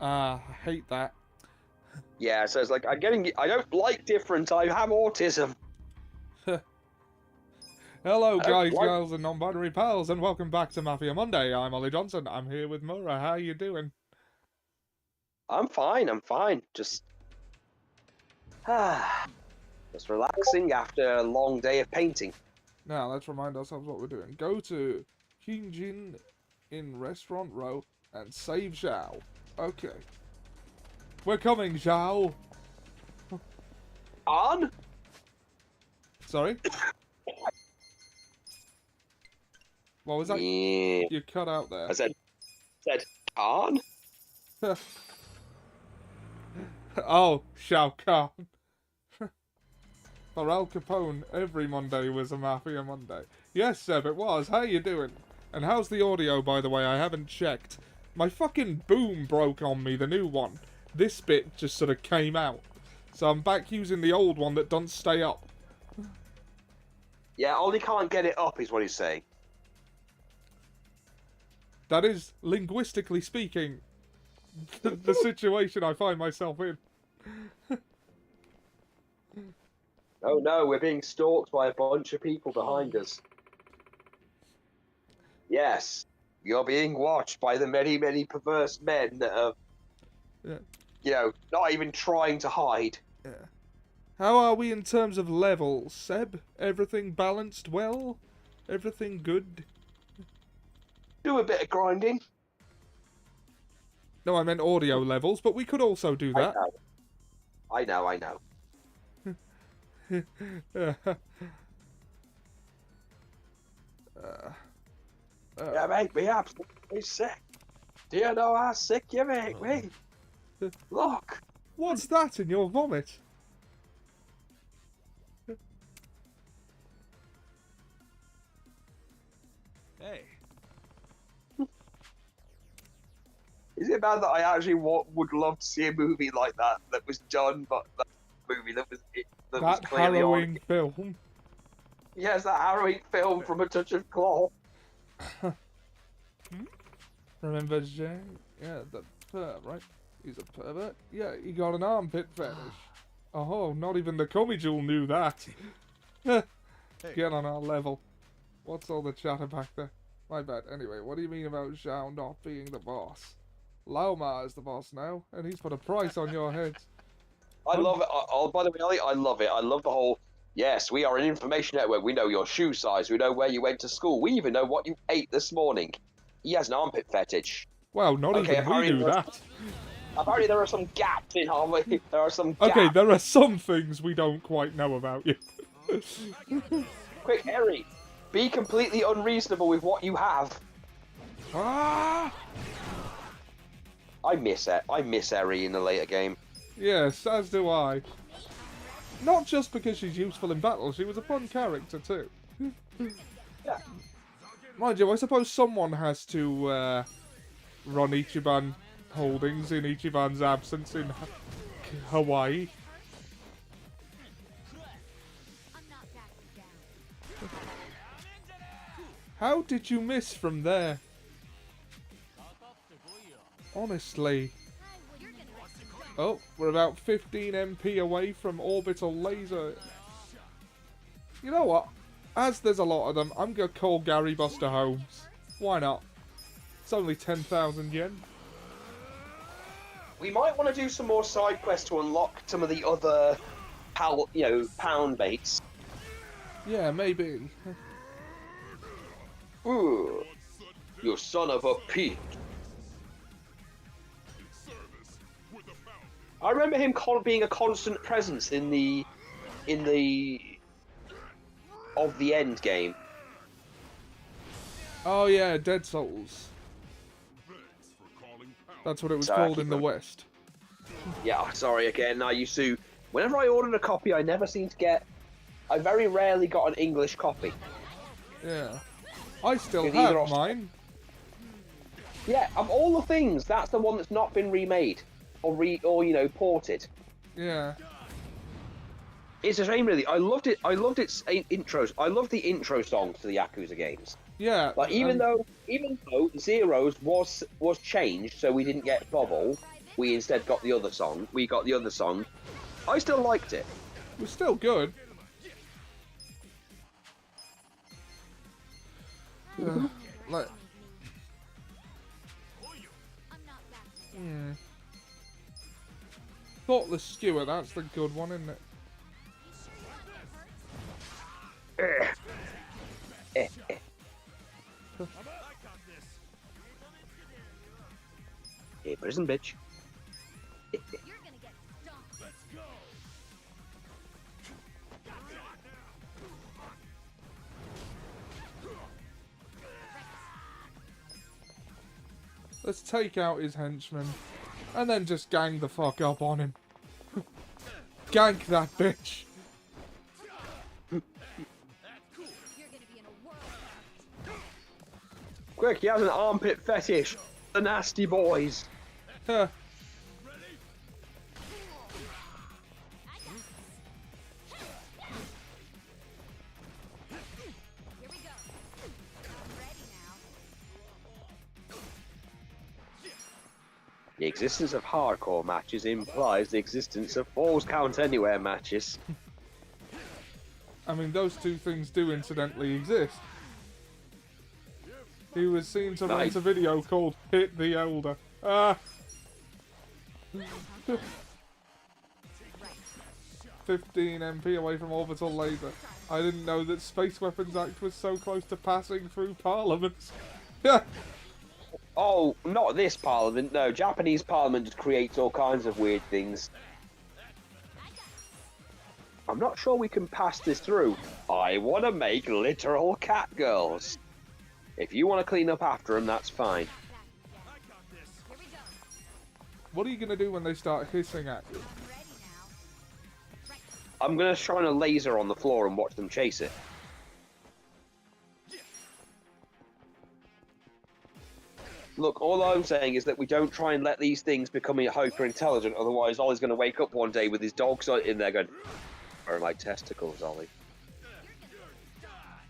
I hate that. Yeah, so it's like I don't like different. I have autism. Hello, I don't guys, like. girls, and non-binary pals, and welcome back to Mafia Monday. I'm Ollie Johnson. I'm here with Mura. How you doing? I'm fine. I'm fine. Just just relaxing after a long day of painting. Now, let's remind ourselves what we're doing. Go to Qingjin in Restaurant Row and save Zhao. Okay. We're coming, Zhao. On? Sorry? What was that? Yeah. You cut out there. I said on? Oh, Shao Kahn. For Al Capone, every Monday was a Mafia Monday. Yes, Seb, it was. How you doing? And how's the audio, by the way? I haven't checked. My fucking boom broke on me, the new one. This bit just sort of came out. So I'm back using the old one that doesn't stay up. Yeah, Ollie can't get it up, is what he's saying. That is, linguistically speaking, the situation I find myself in. Oh no, we're being stalked by a bunch of people behind us. Yes, you're being watched by the many, many perverse men that are, not even trying to hide. Yeah. How are we in terms of levels, Seb? Everything balanced well? Everything good? Do a bit of grinding. No, I meant audio levels, but we could also do that. I know. You make me absolutely sick. Do you know how sick you make me? Look. What's that in your vomit? Hey. Is it bad that I actually would love to see a movie like that was done, but that movie that was clearly harrowing film. Yes, that harrowing film from A Touch of Claw. Remember Zhang? Yeah, the perv, right? He's a pervert. Yeah, he got an armpit fetish. Oh, not even the Commie Jewel knew that. Get on our level. What's all the chatter back there? My bad. Anyway, what do you mean about Zhao not being the boss? Lao Ma is the boss now, and he's put a price on your heads. I love it. Oh, by the way, Ollie, I love it. I love the whole, yes, we are an information network. We know your shoe size. We know where you went to school. We even know what you ate this morning. He has an armpit fetish. Well, not even we do that. Apparently there are some gaps in our way. There are some gaps. Okay, there are some things we don't quite know about you. Quick, Harry, be completely unreasonable with what you have. Ah! I miss Eri in the later game. Yes, as do I. Not just because she's useful in battle, she was a fun character too. Yeah. Mind you, I suppose someone has to run Ichiban Holdings in Ichiban's absence in Hawaii. How did you miss from there? Honestly. Oh, we're about 15 MP away from orbital laser. You know what? As there's a lot of them, I'm gonna call Gary Buster Holmes. Why not? It's only 10,000 yen. We might want to do some more side quests to unlock some of the other, pound baits. Yeah, maybe. Ooh, you son of a pig. I remember him being a constant presence in the of the end game. Oh yeah, Dead Souls. That's what it was called in the West. Yeah, sorry again. I used to, whenever I ordered a copy, I very rarely got an English copy. Yeah. I still have mine. Yeah, of all the things, that's the one that's not been remade or ported. Yeah. It's a shame, really. I loved it. I loved its intros. I loved the intro songs to the Yakuza games. Yeah. Like even though Zero's was changed, so we didn't get Bubble. we instead got the other song. We got the other song. I still liked it. It was still good. Like, Thoughtless Skewer, that's the good one, isn't it? Hey, prison bitch. Let's take out his henchmen and then just gang the fuck up on him. Gank that bitch. Quick, he has an armpit fetish. The nasty boys. Huh. The existence of hardcore matches implies the existence of Falls Count Anywhere matches. I mean, those two things do incidentally exist. He was seen to rent a video called Hit the Elder. Ah! 15 MP away from orbital laser. I didn't know that Space Weapons Act was so close to passing through Parliament. Yeah. Oh, not this parliament. No, Japanese parliament just creates all kinds of weird things. I'm not sure we can pass this through. I want to make literal cat girls. If you want to clean up after them, that's fine. What are you going to do when they start hissing at you? I'm going to shine a laser on the floor and watch them chase it. Look, all I'm saying is that we don't try and let these things become hyper-intelligent, otherwise Ollie's going to wake up one day with his dog in there going, "Where are my testicles, Ollie?"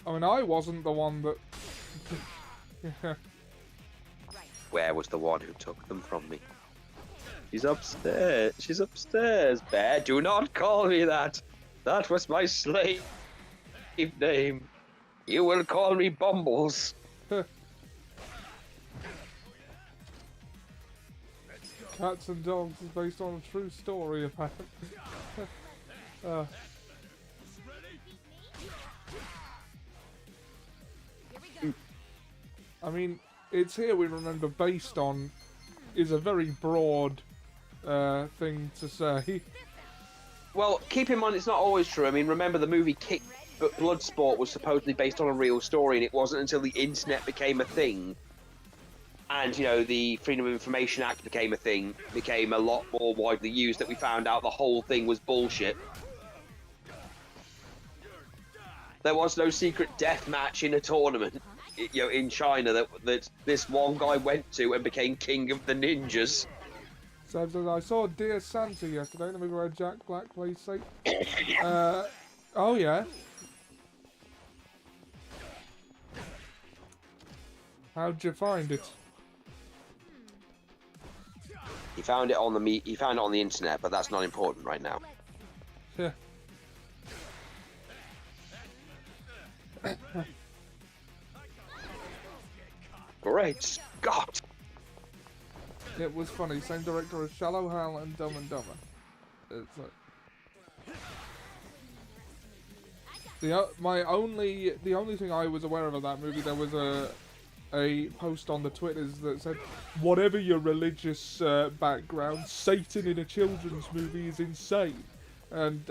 I mean, I wasn't the one that... Yeah. Where was the one who took them from me? She's upstairs. She's upstairs. Bear, do not call me that. That was my slave name. You will call me Bumbles. Cats and Dogs is based on a true story, apparently. I mean, it's Here We Remember based on is a very broad thing to say. Well, keep in mind it's not always true. I mean, remember the movie Bloodsport was supposedly based on a real story, and it wasn't until the internet became a thing, and, you know, the Freedom of Information Act became a thing, became a lot more widely used, that we found out the whole thing was bullshit. There was no secret death match in a tournament, you know, in China that this one guy went to and became king of the ninjas. So I saw Dear Santa yesterday, the movie where Jack Black plays Satan. Oh yeah. How'd you find it? He found it on the internet, but that's not important right now. Yeah. Great Scott! It was funny. Same director as Shallow Hal and Dumb and Dumber. It's like the only thing I was aware of that movie, there was a post on the Twitters that said, "Whatever your religious background, Satan in a children's movie is insane." And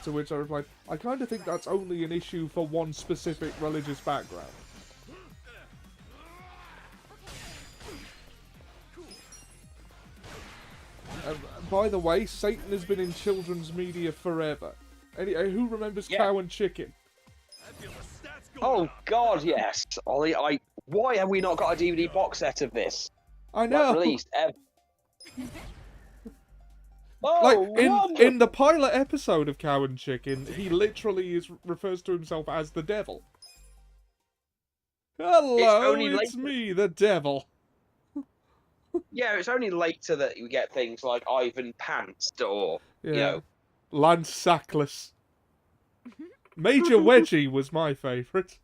to which I replied, "I kind of think that's only an issue for one specific religious background." By the way, Satan has been in children's media forever. Who remembers Cow and Chicken? Oh God, yes, Ollie. Why have we not got a DVD box set of this? I know. Released ever. Like in the pilot episode of Cow and Chicken, he literally refers to himself as the devil. Hello, it's me, the devil. Yeah, it's only later that you get things like Ivan Pants or, Yeah. you know. Lance Sackless. Major Wedgie was my favourite.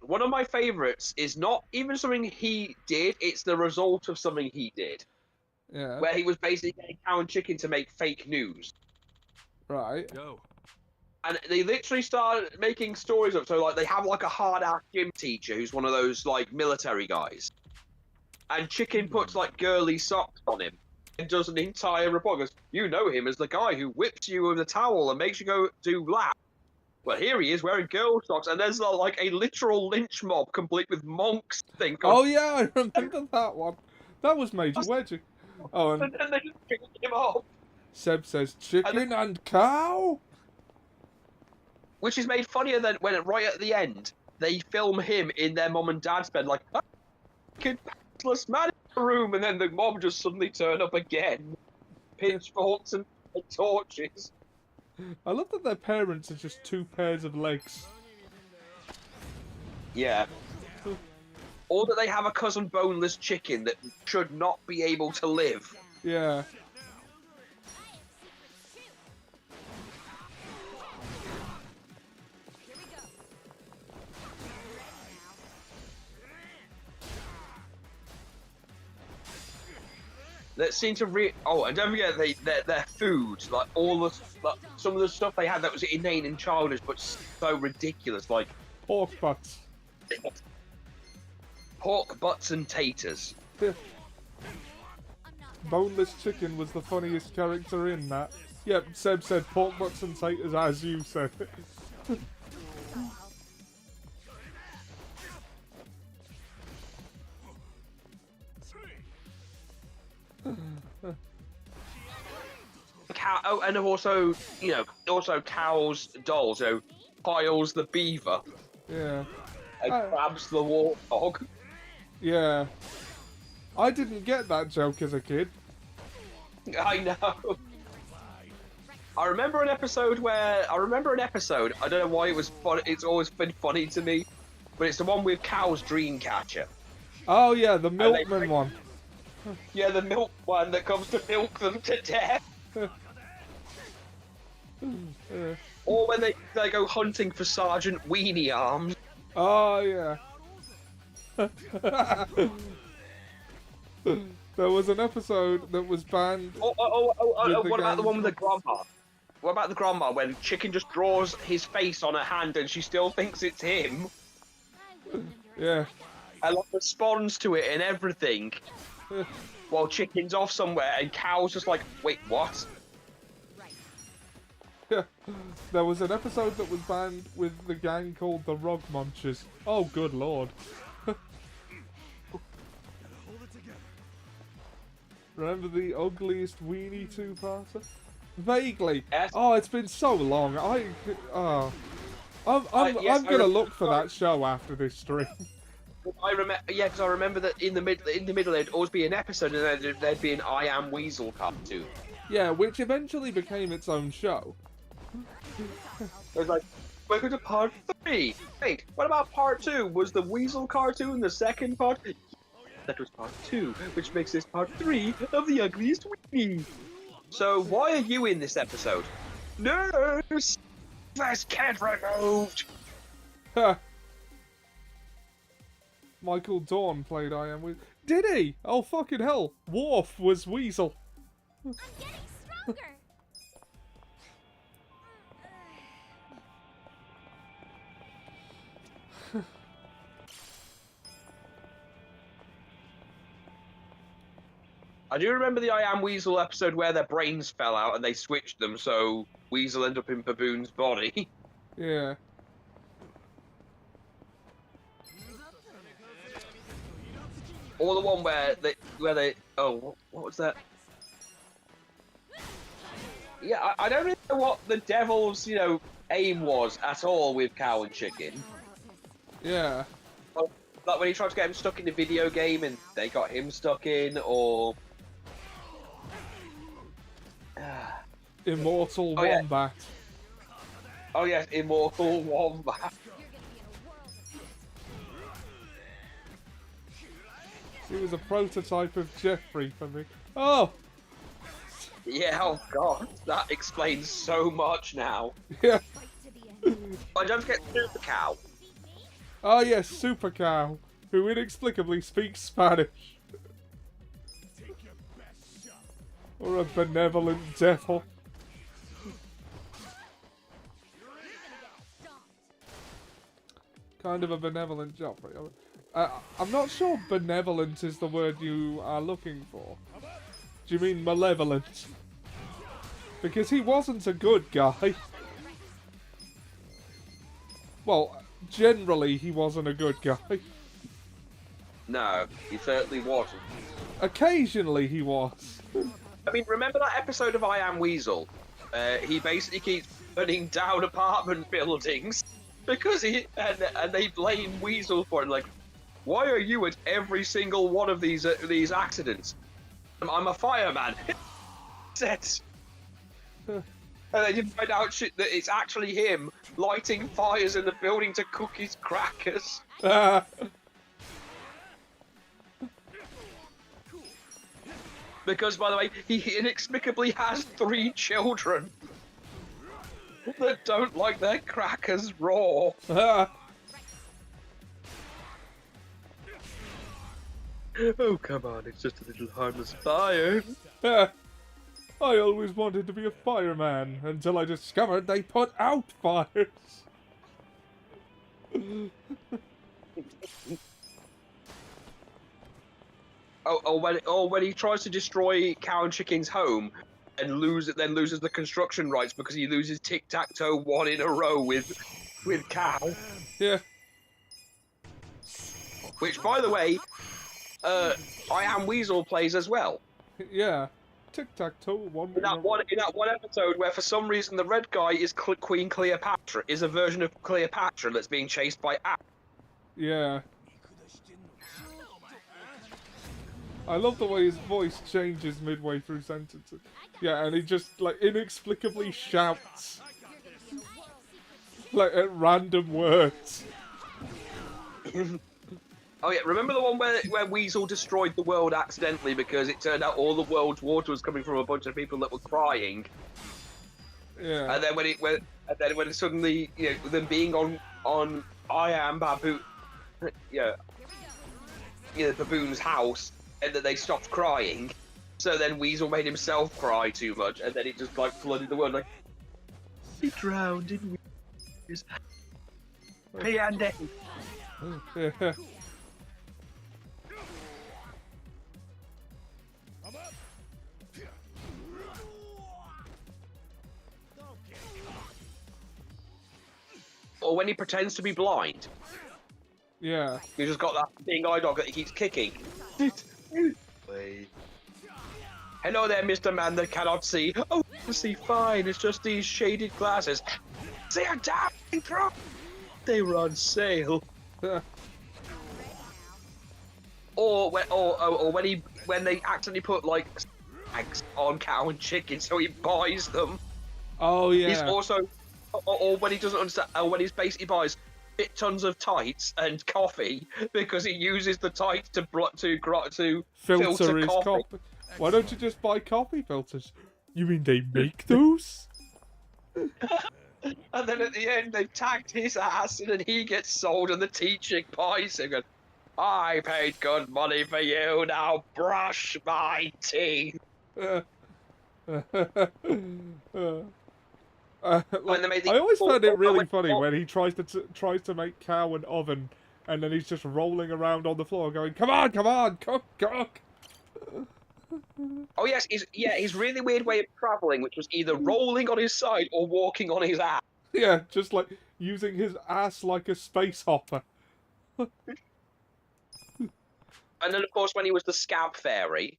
One of my favourites is not even something he did, it's the result of something he did. Yeah. Where he was basically getting Cow and Chicken to make fake news. Right. Go. And they literally started making stories up. So, like, they have, like, a hard-ass gym teacher who's one of those, like, military guys. And Chicken puts, like, girly socks on him and does an entire report. Goes, you know him as the guy who whips you with a towel and makes you go do laps. Well, here he is wearing girl socks, and there's, like, a literal lynch mob complete with monks thing. Oh, yeah, I remember that one. That was Major Wedgie. Oh, and And then they just pick him up. Seb says, chicken and cow? Which is made funnier than when, right at the end, they film him in their mum and dad's bed, like, oh, kid, pantsless man in the room, and then the mob just suddenly turn up again. Pitchforks and torches. I love that their parents are just two pairs of legs. Yeah. Or that they have a cousin boneless chicken that should not be able to live. Yeah. That seem to oh, and don't forget their food, like all the like, some of the stuff they had that was inane and childish, but so ridiculous, like Pork butts. pork butts and taters. Boneless chicken was the funniest character in that. Yep, Seb said pork butts and taters as you said. Cow, oh, and also, you know, also Cow's dolls, you know, Piles the beaver Yeah. and Crabs the warthog. Yeah. I didn't get that joke as a kid. I know. I remember an episode, I don't know why it was fun, it's always been funny to me, but it's the one with Cow's dream catcher. Oh yeah, the milkman one. Yeah, the milk one that comes to milk them to death. Or when they go hunting for Sergeant Weenie Arms. Oh yeah. There was an episode that was banned. What about the one with the grandma? What about the grandma when Chicken just draws his face on her hand and she still thinks it's him? Yeah. And like responds to it and everything. While Chicken's off somewhere and Cow's just like, wait, what? Yeah. There was an episode that was banned with the gang called the Rog Munchers. Oh, good lord. Remember the ugliest weenie two-parter? Vaguely. Yes. Oh, it's been so long. I'm Yes, gonna look for that show after this stream. I remember, yeah, because I remember that in the middle there'd always be an episode and then there'd be an I Am Weasel cartoon. Yeah, which eventually became its own show. It was like, welcome to part 3. Wait, what about part 2? Was the Weasel cartoon the second part? That was part 2, which makes this part 3 of the ugliest weenie. So why are you in this episode? Nurse! First kid removed! Ha! Michael Dorn played I Am Weasel. Did he? Oh fucking hell! Worf was Weasel. I'm getting stronger. I do remember the I Am Weasel episode where their brains fell out and they switched them so Weasel ended up in Baboon's body. Yeah. Or the one where they oh, what was that? Yeah, I don't really know what the devil's, you know, aim was at all with Cow and Chicken. Yeah. Like when he tried to get him stuck in the video game and they got him stuck in, or... Immortal Oh, yeah. Wombat. Oh yes, Immortal Wombat. He was a prototype of Jeffrey for me. Oh! Yeah, oh god, that explains so much now. Yeah. Fight to the end. Oh, don't forget Super Cow. Oh yes, Super Cow, who inexplicably speaks Spanish. Or a benevolent devil. Kind of a benevolent Joffrey. I'm not sure benevolent is the word you are looking for. Do you mean malevolent? Because he wasn't a good guy. Well, generally he wasn't a good guy. No, he certainly wasn't. Occasionally he was. I mean, remember that episode of I Am Weasel? He basically keeps burning down apartment buildings because and they blame Weasel for it. Like, why are you at every single one of these accidents? I'm a fireman. Set. And then you find out that it's actually him lighting fires in the building to cook his crackers. Because, by the way, he inexplicably has 3 children that don't like their crackers raw. Oh, come on, it's just a little harmless fire. I always wanted to be a fireman until I discovered they put out fires. When he tries to destroy Cow and Chicken's home and then loses the construction rights because he loses tic-tac-toe 1 in a row with Cow. Yeah. Which, by the way, I Am Weasel plays as well. Yeah. Tic-tac-toe, In that one episode where for some reason the red guy is Queen Cleopatra, is a version of Cleopatra that's being chased by Ash. Yeah. I love the way his voice changes midway through sentences. Yeah, and he just, like, inexplicably shouts. Like, at random words. Oh yeah, remember the one where Weasel destroyed the world accidentally because it turned out all the world's water was coming from a bunch of people that were crying. Yeah. And then when it suddenly, you know, them being on I Am Baboon, Baboon's house, and then they stopped crying. So then Weasel made himself cry too much, and then it just like flooded the world. Like he drowned in tears. P&A. Yeah. Or when he pretends to be blind. Yeah. He's just got that big eye dog that he keeps kicking. Hello there, Mr. Man that cannot see. Oh, see, fine. It's just these shaded glasses. They are damn pro. They were on sale. Or when they accidentally put like tags on Cow and Chicken, so he buys them. Oh yeah. He's also, or when he doesn't understand, or when he basically buys tons of tights and coffee because he uses the tights to filter his coffee. Why don't you just buy coffee filters? You mean they make those? And then at the end, they've tagged his ass, and then he gets sold, and the teacher buys him. And I paid good money for you. Now brush my teeth. Like, When they made the I always found it really when- funny when he tries to make Cow an oven, and then he's just rolling around on the floor, going, "Come on, cook, cook." Oh yes, his really weird way of travelling, which was either rolling on his side or walking on his ass. Yeah, just like using his ass like a space hopper. And then, of course, when he was the Scab Fairy,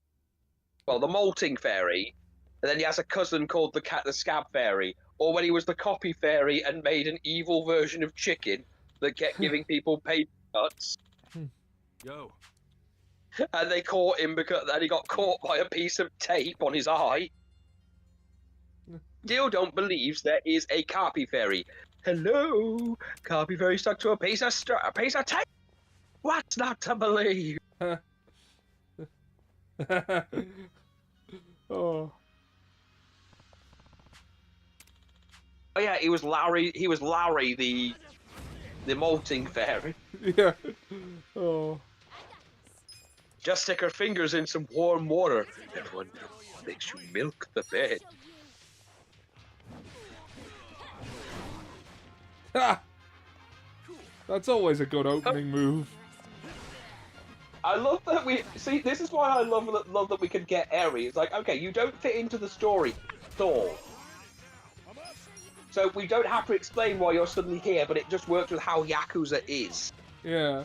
well, the Molting Fairy, and then he has a cousin called the Scab Fairy, or when he was the Copy Fairy and made an evil version of Chicken that kept giving people paper cuts. Yo. And they caught him and he got caught by a piece of tape on his eye. still don't believe there is a Carpy Fairy. Hello? Carpy Fairy stuck to a piece of tape? What's not to believe? Oh. Oh yeah, he was Larry the molting fairy. Yeah. Oh. Just stick her fingers in some warm water. Everyone makes you milk the bed. Ha! That's always a good opening move. I love that we see. This is why I love that we can get Eri. It's like, okay, you don't fit into the story at all, so we don't have to explain why you're suddenly here. But it just works with how Yakuza is. Yeah.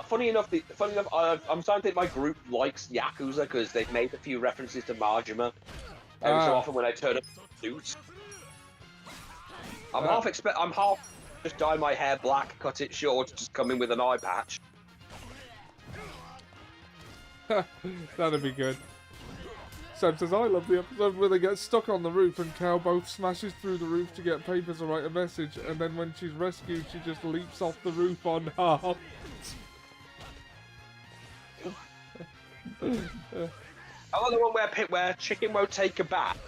Funny enough, I'm starting to think my group likes Yakuza because they've made a few references to Majima every so often when I turn up suits. I'm half just dye my hair black, cut it short, just come in with an eye patch. That'd be good. Sam says, I love the episode where they get stuck on the roof and Cow both smashes through the roof to get papers to write a message, and then when she's rescued, she just leaps off the roof on half. I love the one where Chicken won't take a bath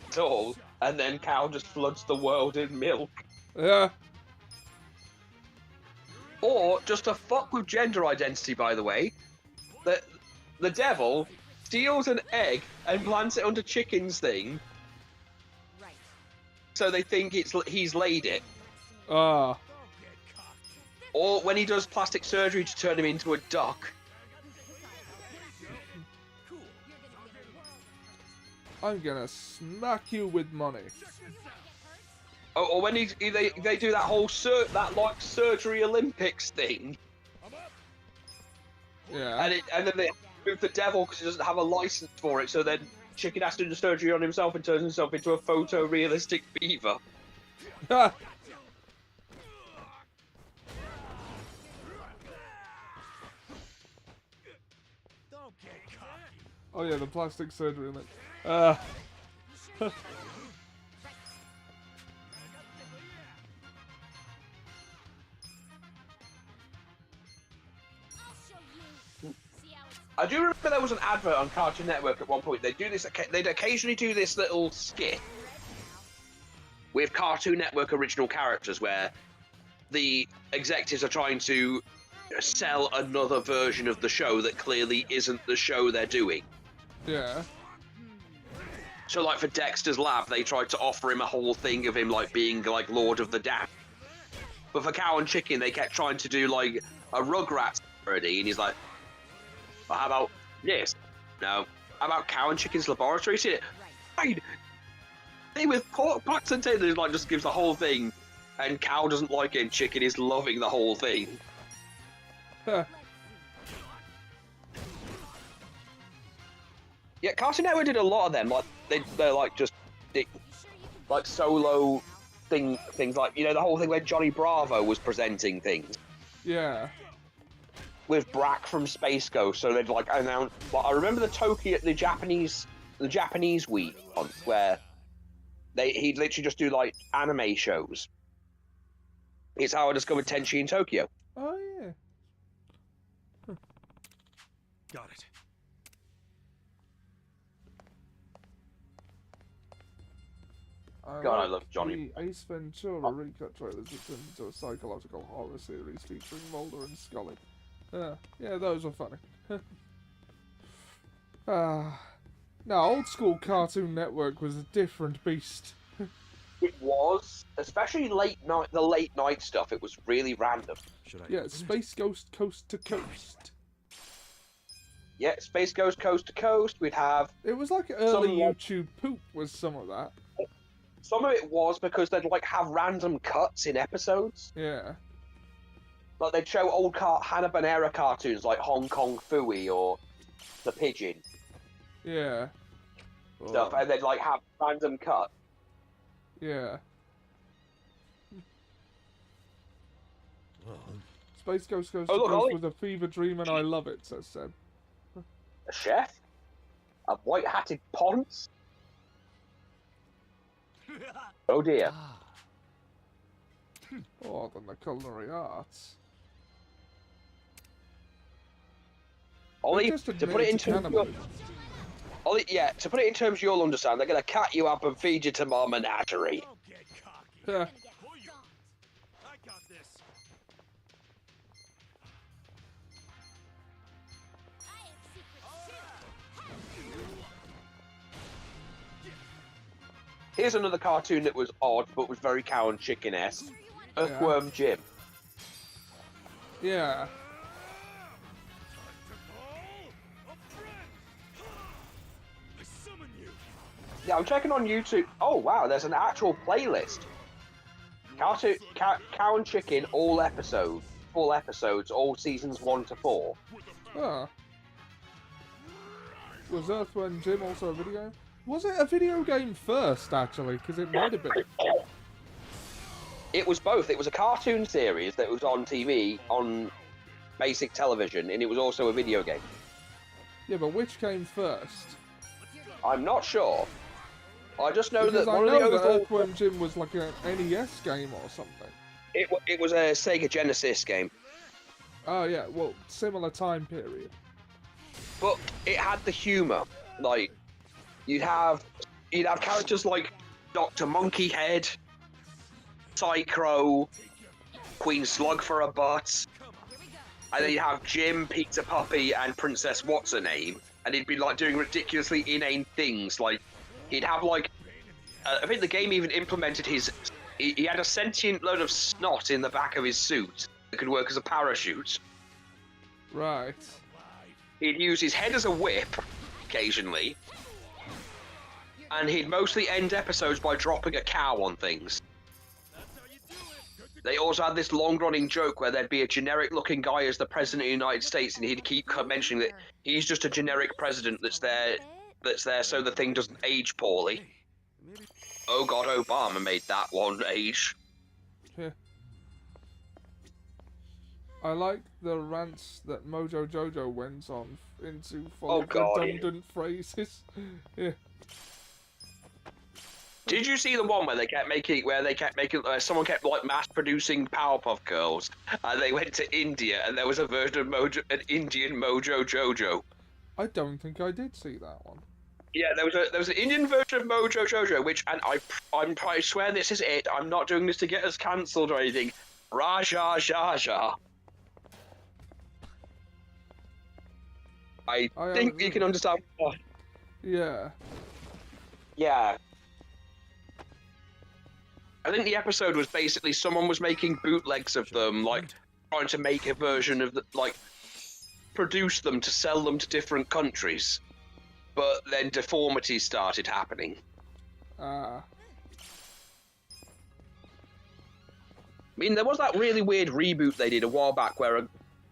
at all, and then Cow just floods the world in milk. Yeah. Or, just to fuck with gender identity, by the way, the devil steals an egg and plants it onto Chicken's thing, so they think he's laid it. Ah. Or when he does plastic surgery to turn him into a duck. I'm gonna smack you with money. Or when they do that whole surgery Olympics thing. Yeah. And then they move the devil because he doesn't have a license for it, so then Chicken has to do the surgery on himself and turns himself into a photorealistic beaver. Ha! Oh yeah, the plastic surgery in it. I do remember there was an advert on Cartoon Network at one point. They'd occasionally do this little skit with Cartoon Network original characters where the executives are trying to sell another version of the show that clearly isn't the show they're doing. Yeah. So, like, for Dexter's Lab, they tried to offer him a whole thing of him, like, being, like, Lord of the Damned. But for Cow and Chicken, they kept trying to do, like, a Rugrats parody, and he's like, well, how about this? No. How about Cow and Chicken's Laboratory? See it? Fine. Thing with pork pots and tenders, like, just gives the whole thing, and Cow doesn't like it, and Chicken is loving the whole thing. Yeah, Cartoon Network did a lot of them. Like they're like just like solo things like, you know, the whole thing where Johnny Bravo was presenting things. Yeah. With Brack from Space Ghost, so they'd like announce. Like, I remember the Japanese week once where he'd literally just do like anime shows. It's how I discovered Tenchi in Tokyo. Oh yeah. Got it. God, I love Johnny. The Ace Ventura recut trailers that turned into a psychological horror series featuring Mulder and Scully. Yeah, those were funny. Now, old school Cartoon Network was a different beast. It was, especially the late night stuff. It was really random. Yeah, Space Ghost Coast to Coast. Yeah, Space Ghost Coast to Coast. We'd have. It was like early YouTube poop. Was some of that. Some of it was because they'd like have random cuts in episodes. Yeah. Like they'd show old Hanna-Barbera cartoons like Hong Kong Phooey or The Pigeon. Yeah. Stuff, and they'd like have random cuts. Yeah. Space Ghost Coast to Coast was a fever dream and I love it, says Seb. A chef? A white-hatted ponce? Oh dear. Oh, then the culinary arts. Ollie, Just to put it admitted in to terms of your, cannibalism. Ollie, yeah, to put it in terms you'll understand, they're gonna cut you up and feed you to my menagerie. Don't get cocky. Yeah. Gonna get stomped. I got this. I have secrets too. Here's another cartoon that was odd, but was very cow and chicken-esque. Sure you want to Earthworm Jim. Yeah. I summon you. Yeah, I'm checking on YouTube. Oh wow, there's an actual playlist. Cartoon, cow and chicken, all episodes, full episodes, all seasons 1 to 4. Oh. Was Earthworm Jim also a video game? Was it a video game first, actually? Because it might have been. It was both. It was a cartoon series that was on TV, on basic television, and it was also a video game. Yeah, but which came first? I'm not sure. I just know Because that I one of the know that overall... Earthworm Jim was like an NES game or something. It was a Sega Genesis game. Oh yeah, well, similar time period. But it had the humour. Like, you'd have characters like Dr. Monkeyhead, Psychro, Queen Slug for a butt, and then you'd have Jim, Pizza Puppy, and Princess What's Her Name, and he'd be like doing ridiculously inane things. Like, he'd have like, I think the game even implemented his. He had a sentient load of snot in the back of his suit that could work as a parachute. Right. He'd use his head as a whip, occasionally, and he'd mostly end episodes by dropping a cow on things. They also had this long-running joke where there'd be a generic-looking guy as the president of the United States, and he'd keep mentioning that he's just a generic president that's there so the thing doesn't age poorly. Oh God, Obama made that one age. Yeah. I like the rants that Mojo Jojo went on into full Oh, of God, yeah. redundant phrases. Yeah. Did you see the one where someone kept like mass producing Powerpuff Girls, and they went to India, and there was a version of an Indian Mojo Jojo. I don't think I did see that one. Yeah, there was an Indian version of Mojo Jojo, which, and I swear this is it. I'm not doing this to get us cancelled or anything. Raja Jaja. I think you can understand why. Yeah. Yeah. I think the episode was basically someone was making bootlegs of them, like trying to make a version of produce them to sell them to different countries. But then deformities started happening. Ah. I mean, there was that really weird reboot they did a while back where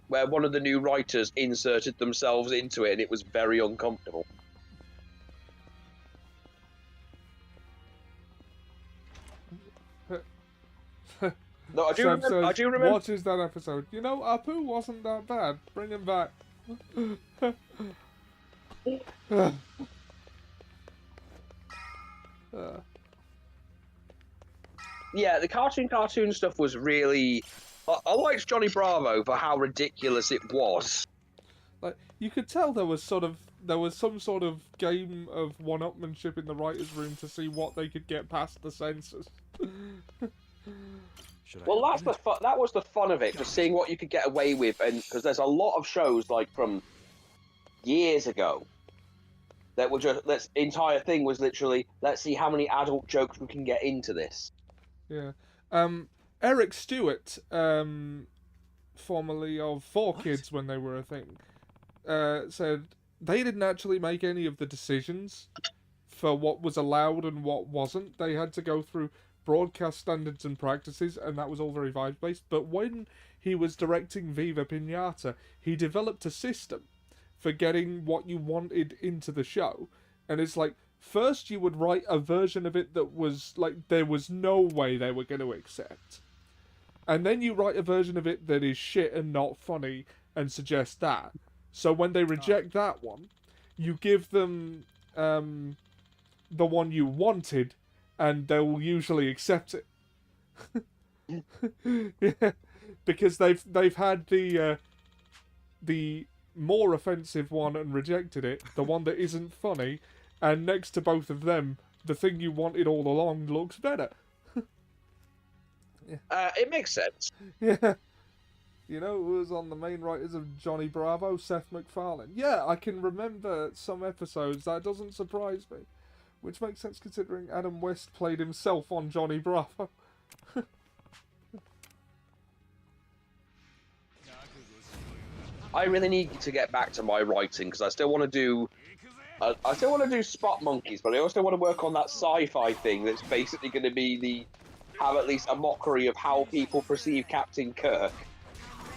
one of the new writers inserted themselves into it, and it was very uncomfortable. No, I do remember. What is that episode? You know, Apu wasn't that bad. Bring him back. Yeah, the cartoon stuff was really. I liked Johnny Bravo for how ridiculous it was. Like, you could tell there was some sort of game of one-upmanship in the writers' room to see what they could get past the censors. Well, that was the fun of it, just seeing what you could get away with, and because there's a lot of shows like from years ago that were just entire thing was literally let's see how many adult jokes we can get into this. Yeah. Eric Stewart, formerly of Four Kids when they were a thing, said they didn't actually make any of the decisions for what was allowed and what wasn't. They had to go through broadcast standards and practices, and that was all very vibes-based. But when he was directing Viva Pinata, he developed a system for getting what you wanted into the show. And it's like, first you would write a version of it that was like there was no way they were going to accept. And then you write a version of it that is shit and not funny and suggest that. So when they reject that one, you give them the one you wanted, and they'll usually accept it. Yeah, because they've had the more offensive one and rejected it, the one that isn't funny, and next to both of them, the thing you wanted all along looks better. It makes sense. Yeah. You know who was on the main writers of Johnny Bravo? Seth MacFarlane. Yeah, I can remember some episodes. That doesn't surprise me. Which makes sense considering Adam West played himself on Johnny Bravo. I really need to get back to my writing because I still want to do. I still want to do Spot Monkeys, but I also want to work on that sci-fi thing that's basically going to be have at least a mockery of how people perceive Captain Kirk.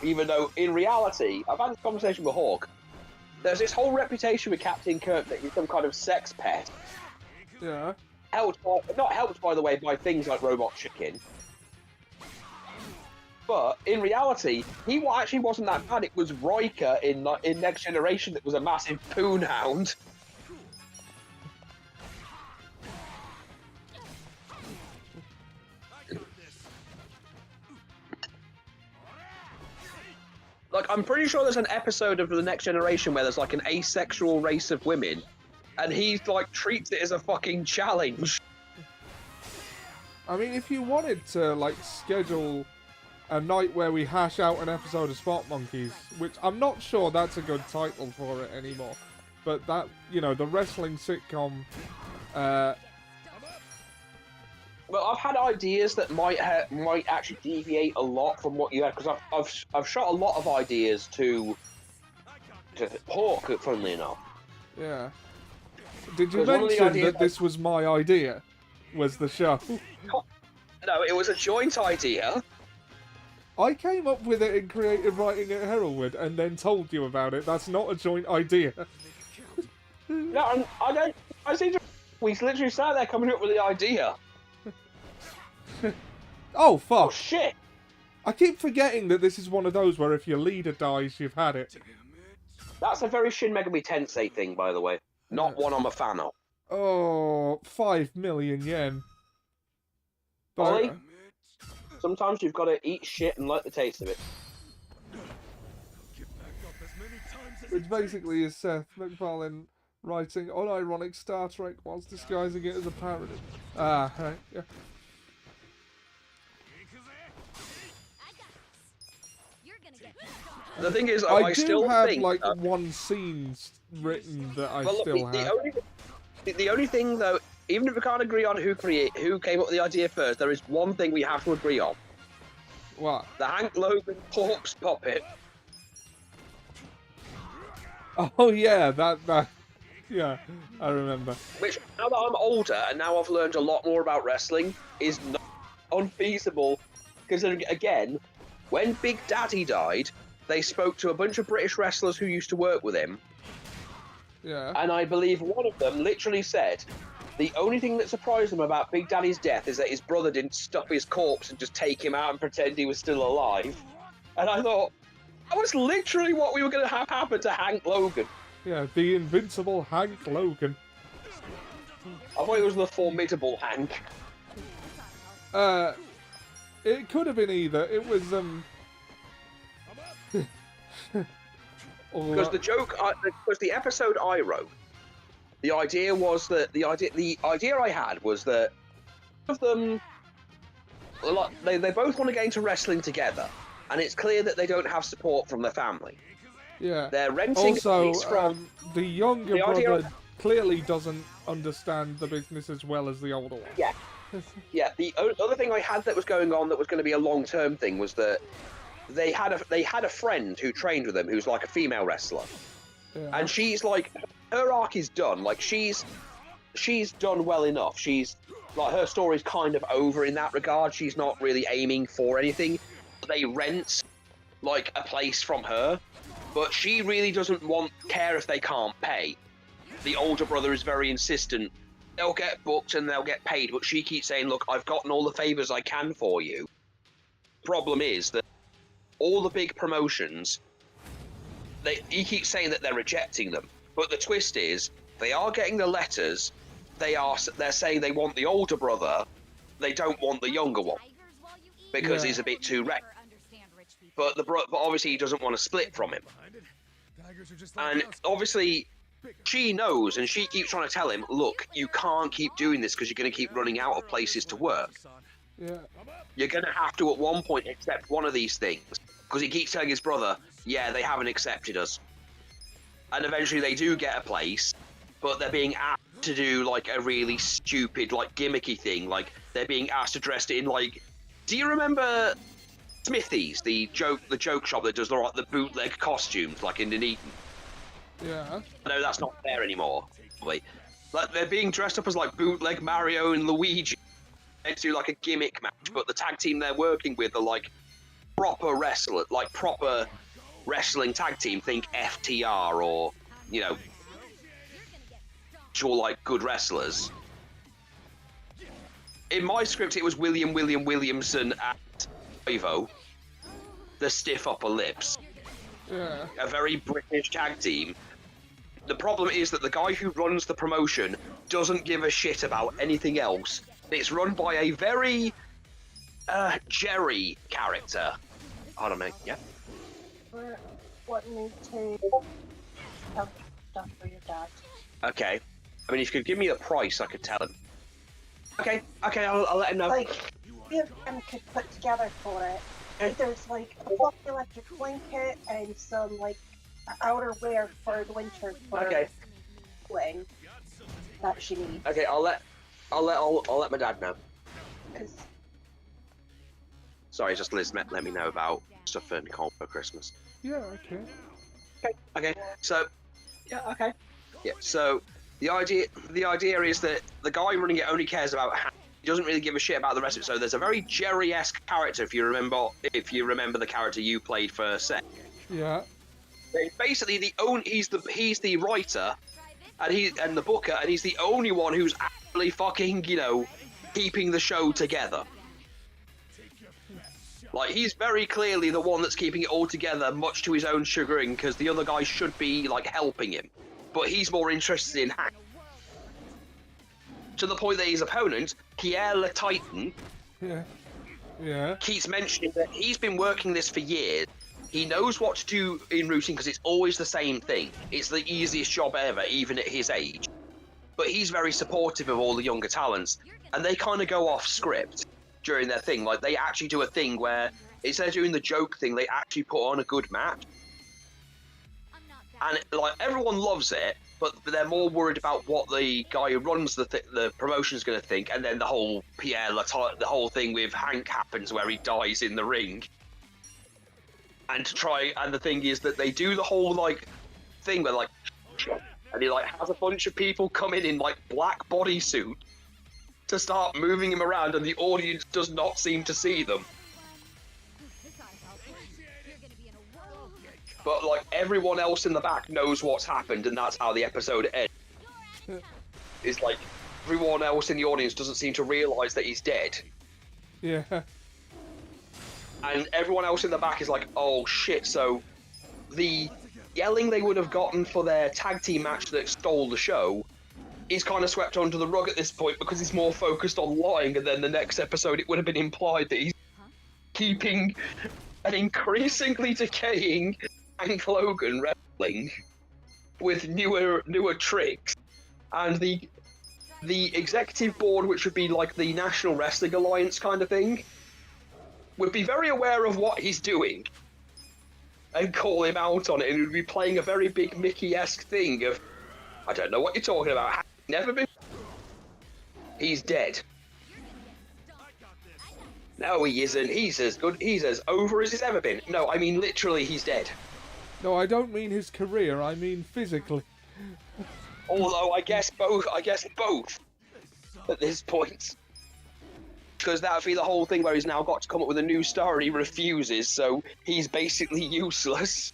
Even though, in reality, I've had this conversation with Hawk. There's this whole reputation with Captain Kirk that he's some kind of sex pet. Yeah. Not helped, by the way, by things like Robot Chicken. But in reality, he actually wasn't that bad. It was Riker in Next Generation that was a massive poon hound. Like, I'm pretty sure there's an episode of The Next Generation where there's, like, an asexual race of women, and he, like, treats it as a fucking challenge. I mean, if you wanted to, like, schedule a night where we hash out an episode of Spot Monkeys, which I'm not sure that's a good title for it anymore, but that, you know, the wrestling sitcom, Well, I've had ideas that might actually deviate a lot from what you had, because I've shot a lot of ideas to Hawk, funnily enough. yeah. Did you 'Cause one of the mention ideas that this was my idea? Was the show? No, it was a joint idea. I came up with it in creative writing at Heraldwood and then told you about it. That's not a joint idea. No, I don't. I seem to. We literally sat there coming up with the idea. Oh, fuck. Oh shit! I keep forgetting that this is one of those where if your leader dies, you've had it. That's a very Shin Megami Tensei thing, by the way. Not one I'm a fan of. Oh, 5 million yen. Ollie, sometimes you've got to eat shit and like the taste of it. Which basically is Seth MacFarlane writing unironic Star Trek whilst disguising it as a parody. Ah, right, yeah. I got this. You're gonna get pissed off. The thing is, I do still have think, like one scene written that I well, look, still have. the only thing though, even if we can't agree on who came up with the idea first, there is one thing we have to agree on: What? the Hank Logan corpse puppet. Oh yeah, that. Yeah, I remember. Which, now that I'm older and now I've learned a lot more about wrestling, is not unfeasible. Because again, when Big Daddy died, they spoke to a bunch of British wrestlers who used to work with him. Yeah. And I believe one of them literally said, the only thing that surprised them about Big Daddy's death is that his brother didn't stuff his corpse and just take him out and pretend he was still alive. And I thought, that was literally what we were going to have happen to Hank Logan. Yeah, the invincible Hank Logan. I thought it was the formidable Hank. It could have been either. It was Because the joke, because the episode I wrote, the idea was that the idea I had was that of them, they both want to get into wrestling together, and it's clear that they don't have support from their family. Yeah. They're renting Also, a place from. the younger the idea brother clearly doesn't understand the business as well as the older one. Yeah. Yeah. The other thing I had that was going on that was going to be a long-term thing was that they had a friend who trained with them who's like a female wrestler, Yeah. and she's like, her arc is done. Like she's done well enough. She's like, her story's kind of over in that regard. She's not really aiming for anything. They rent like a place from her, but she really doesn't care if they can't pay. The older brother is very insistent. They'll get booked and they'll get paid, but she keeps saying, look, I've gotten all the favors I can for you. Problem is that all the big promotions, he keeps saying that they're rejecting them. But the twist is, they are getting the letters. They're saying they want the older brother. They don't want the younger one because Yeah. he's a bit too wrecked. But but obviously he doesn't want to split from him. Behind it. Tigers are just like And house obviously she knows, and she keeps trying to tell him, look, you can't keep doing this because you're going to keep running out of places to work. Yeah. You're going to have to at one point accept one of these things. Because he keeps telling his brother, yeah, they haven't accepted us. And eventually they do get a place, but they're being asked to do like a really stupid, like gimmicky thing. Like they're being asked to dress it in like, do you remember Smithy's, the joke shop that does the bootleg costumes, like in Dunedin? Yeah. I know that's not there anymore. Probably. Like they're being dressed up as like bootleg Mario and Luigi. They do like a gimmick match, but the tag team they're working with are like proper wrestler, like proper wrestling tag team. Think FTR or actual like good wrestlers. In my script, it was William Williamson and Ivo, the stiff upper lips. Yeah. A very British tag team. The problem is that the guy who runs the promotion doesn't give a shit about anything else. It's run by a very Jerry character. Hold on, mate. Yeah. We're wanting me to have stuff for your dad. Okay. I mean, if you could give me a price, I could tell him. Okay. I'll let him know. Like, we have could put together for it. There's like a fluffy electric blanket and some like outerwear for the winter for Okay. cooling that she needs. Okay. I'll let my dad know. 'Cause Sorry, just Liz let me know about stuff for Nicole for Christmas. Yeah. Okay. Okay. So, yeah. Okay. Yeah. So the idea is that the guy running it only cares about. He doesn't really give a shit about the rest of it. So there's a very Jerry-esque character, if you remember the character you played for Seth. Yeah. Basically, he's the writer, and the booker, and he's the only one who's actually fucking keeping the show together. Like he's very clearly the one that's keeping it all together, much to his own chagrin, because the other guy should be like helping him, but he's more interested in Hank. To the point that his opponent, Pierre Le Titan, Yeah. Yeah. keeps mentioning that he's been working this for years. He knows what to do in routine because it's always the same thing. It's the easiest job ever, even at his age. But he's very supportive of all the younger talents, and they kind of go off script during their thing. Like they actually do a thing where instead of doing the joke thing, they actually put on a good match, and like everyone loves it. But they're more worried about what the guy who runs the promotion is going to think, and then the whole the whole thing with Hank happens where he dies in the ring. And the thing is that they do the whole like thing where like, and he like has a bunch of people come in like black bodysuit to start moving him around, and the audience does not seem to see them. But like everyone else in the back knows what's happened, and that's how the episode ends. It's like everyone else in the audience doesn't seem to realise that he's dead, Yeah. and everyone else in the back is like, "Oh shit!" So the yelling they would have gotten for their tag team match that stole the show is kind of swept under the rug at this point because he's more focused on lying, and then the next episode it would have been implied that he's keeping an increasingly decaying Hank Logan wrestling with newer tricks, and the executive board, which would be like the National Wrestling Alliance kind of thing, would be very aware of what he's doing and call him out on it, and would be playing a very big Mickey-esque thing of, I don't know what you're talking about, Hank's never been, he's dead. No, he isn't. He's as over as he's ever been. No, I mean literally he's dead. No, I don't mean his career. I mean physically. Although I guess both at this point. Because that would be the whole thing where he's now got to come up with a new star and he refuses, so he's basically useless.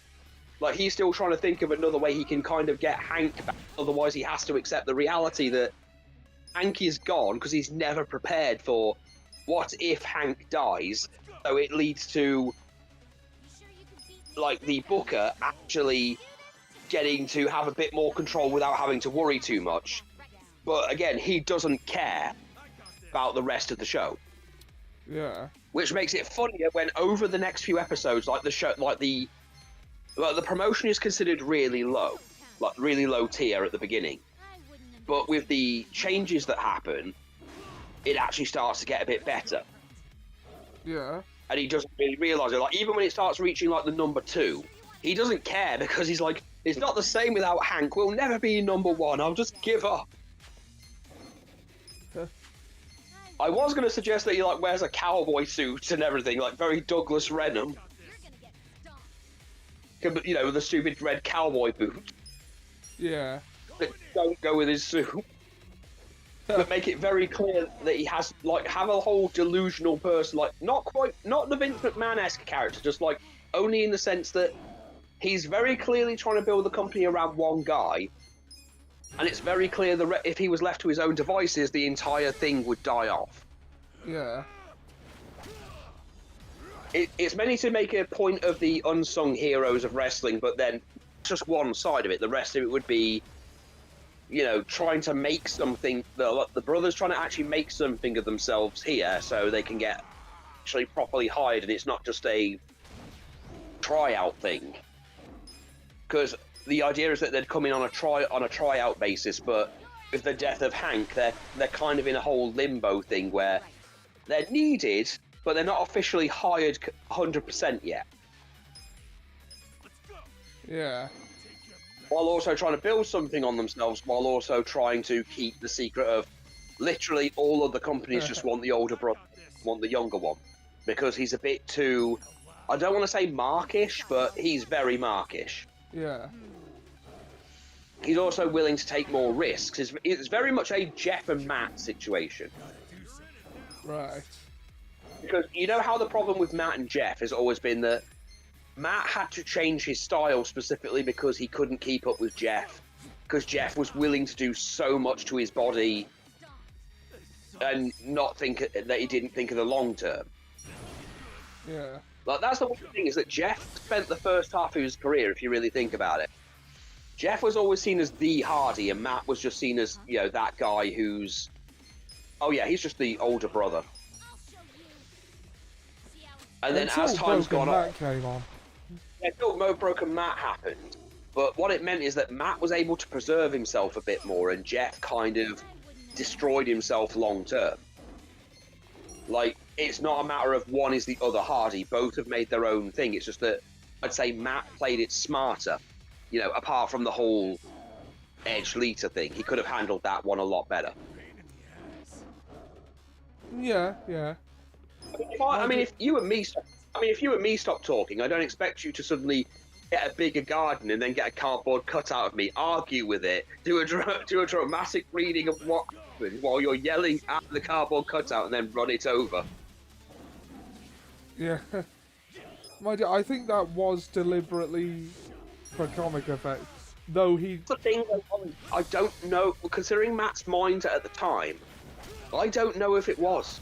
Like, he's still trying to think of another way he can kind of get Hank back, otherwise he has to accept the reality that Hank is gone because he's never prepared for what if Hank dies. So it leads to, like, the booker actually getting to have a bit more control without having to worry too much. But again, he doesn't care about the rest of the show. Yeah. Which makes it funnier when over the next few episodes, like the promotion is considered really low, like really low tier at the beginning. But with the changes that happen, it actually starts to get a bit better. Yeah. And he doesn't really realise it. Like, even when it starts reaching like the number 2, he doesn't care because he's like, it's not the same without Hank. We'll never be number 1. I'll just give up. I was going to suggest that he like wears a cowboy suit and everything, like very Douglas Renham. You know, the stupid red cowboy boot. Yeah. That don't go with his suit. But make it very clear that he has, like, have a whole delusional person, like, not the Vince McMahon-esque character, just, like, only in the sense that he's very clearly trying to build the company around one guy, and it's very clear that if he was left to his own devices, the entire thing would die off. Yeah. It's meant to make a point of the unsung heroes of wrestling, but then just one side of it. The rest of it would be, you know, trying to make something. The brothers trying to actually make something of themselves here, so they can get actually properly hired, and it's not just a tryout thing. Because the idea is that they'd come in on a tryout basis, but with the death of Hank, they're kind of in a whole limbo thing where they're needed, but they're not officially hired 100% yet. Yeah. While also trying to build something on themselves, while also trying to keep the secret of literally all of the companies just want the older brother, want the younger one. Because he's a bit too, I don't want to say markish, but he's very markish. Yeah. He's also willing to take more risks. It's very much a Jeff and Matt situation. Right. Because you know how the problem with Matt and Jeff has always been that Matt had to change his style specifically because he couldn't keep up with Jeff. Because Jeff was willing to do so much to his body and not think that he didn't think of the long term. Yeah. Like, that's the one thing, is that Jeff spent the first half of his career, if you really think about it. Jeff was always seen as the Hardy, and Matt was just seen as, you know, that guy who's... Oh yeah, he's just the older brother. And then as time's gone on... Came on. Yeah, until Mo Broken Matt happened. But what it meant is that Matt was able to preserve himself a bit more, and Jeff kind of destroyed himself long term. Like, it's not a matter of one is the other Hardy. Both have made their own thing. It's just that I'd say Matt played it smarter. You know, apart from the whole Edge Lita thing, he could have handled that one a lot better. Yeah, yeah. If you and me stop talking, I don't expect you to suddenly get a bigger garden and then get a cardboard cutout of me, argue with it, do a dramatic reading of what happened while you're yelling at the cardboard cutout and then run it over. Yeah. My dear, I think that was deliberately for comic effect. Though he... The thing that I don't know, considering Matt's mind at the time, I don't know if it was.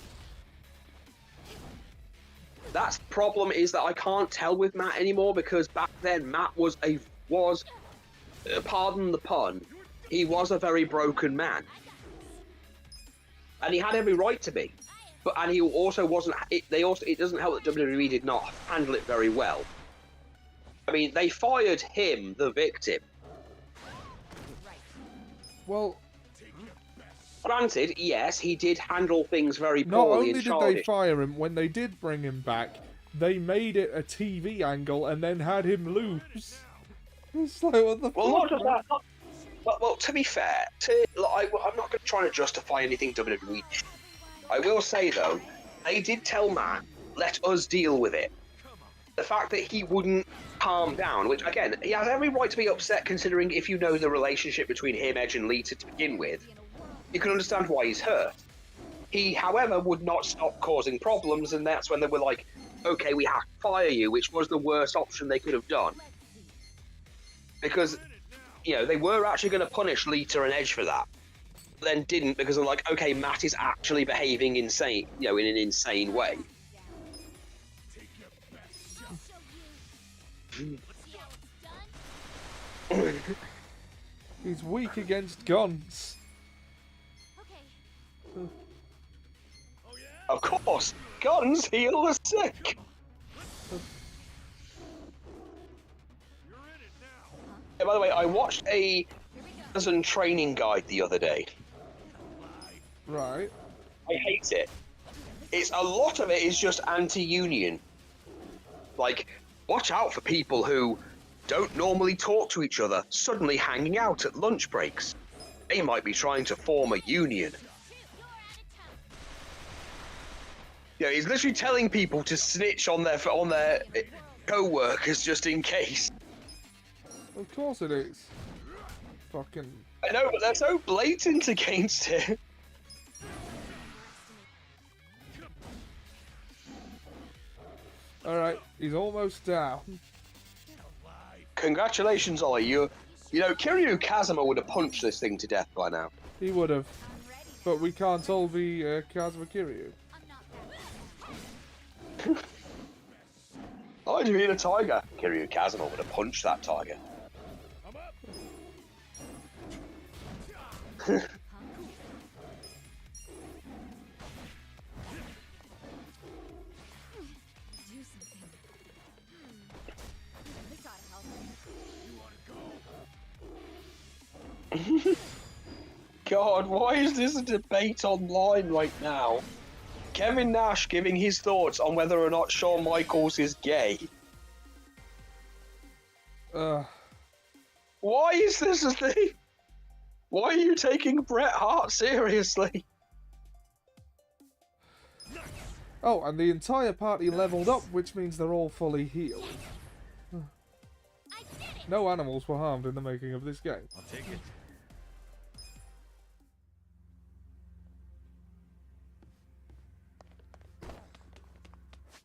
That's the problem, is that I can't tell with Matt anymore, because back then Matt was pardon the pun, he was a very broken man. And he had every right to be. And he also wasn't, it doesn't help that WWE did not handle it very well. I mean, they fired him, the victim. Well... Granted, yes, he did handle things very Not poorly only and did they fire him, when they did bring him back, they made it a TV angle and then had him lose. It's like, what the Well, fuck? not just that. Well, to be fair, I'm not going to try to justify anything WWE. I will say, though, they did tell Matt, let us deal with it. The fact that he wouldn't calm down, which, again, he has every right to be upset, considering if you know the relationship between him, Edge, and Lita to begin with, you can understand why he's hurt. He, however, would not stop causing problems, and that's when they were like, okay, we have to fire you, which was the worst option they could have done. Because, you know, they were actually going to punish Lita and Edge for that, but then didn't, because they're like, okay, Matt is actually behaving insane, you know, in an insane way. He's weak against guns. Okay. Of course, guns heal the sick. Hey, by the way, I watched a prison training guide the other day. Right. I hate it. It's a lot of it is just anti-union. Like, watch out for people who don't normally talk to each other suddenly hanging out at lunch breaks. They might be trying to form a union. Yeah, he's literally telling people to snitch on their co-workers just in case. Of course it is. Fucking. I know, but they're so blatant against it. Alright, he's almost down. Congratulations, Ollie. You know, Kiryu Kazuma would have punched this thing to death by now. He would have. But we can't hold the Kazuma Kiryu. Oh, do you mean a tiger? Kiryu Kazuma would have punched that tiger. Do something. This ought to help. God, why is this a debate online right now? Kevin Nash giving his thoughts on whether or not Shawn Michaels is gay. Why is this a thing? Why are you taking Bret Hart seriously? Oh, and the entire party leveled up, which means they're all fully healed. No animals were harmed in the making of this game. I'll take it.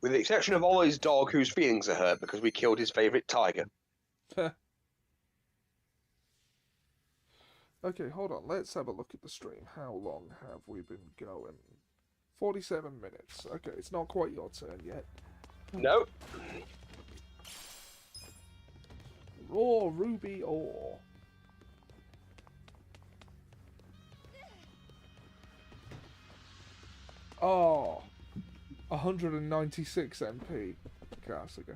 With the exception of Ollie's dog, whose feelings are hurt because we killed his favourite tiger. Okay, hold on. Let's have a look at the stream. How long have we been going? 47 minutes. Okay, it's not quite your turn yet. No. Raw ruby ore. Oh, 196 MP, Karsiga.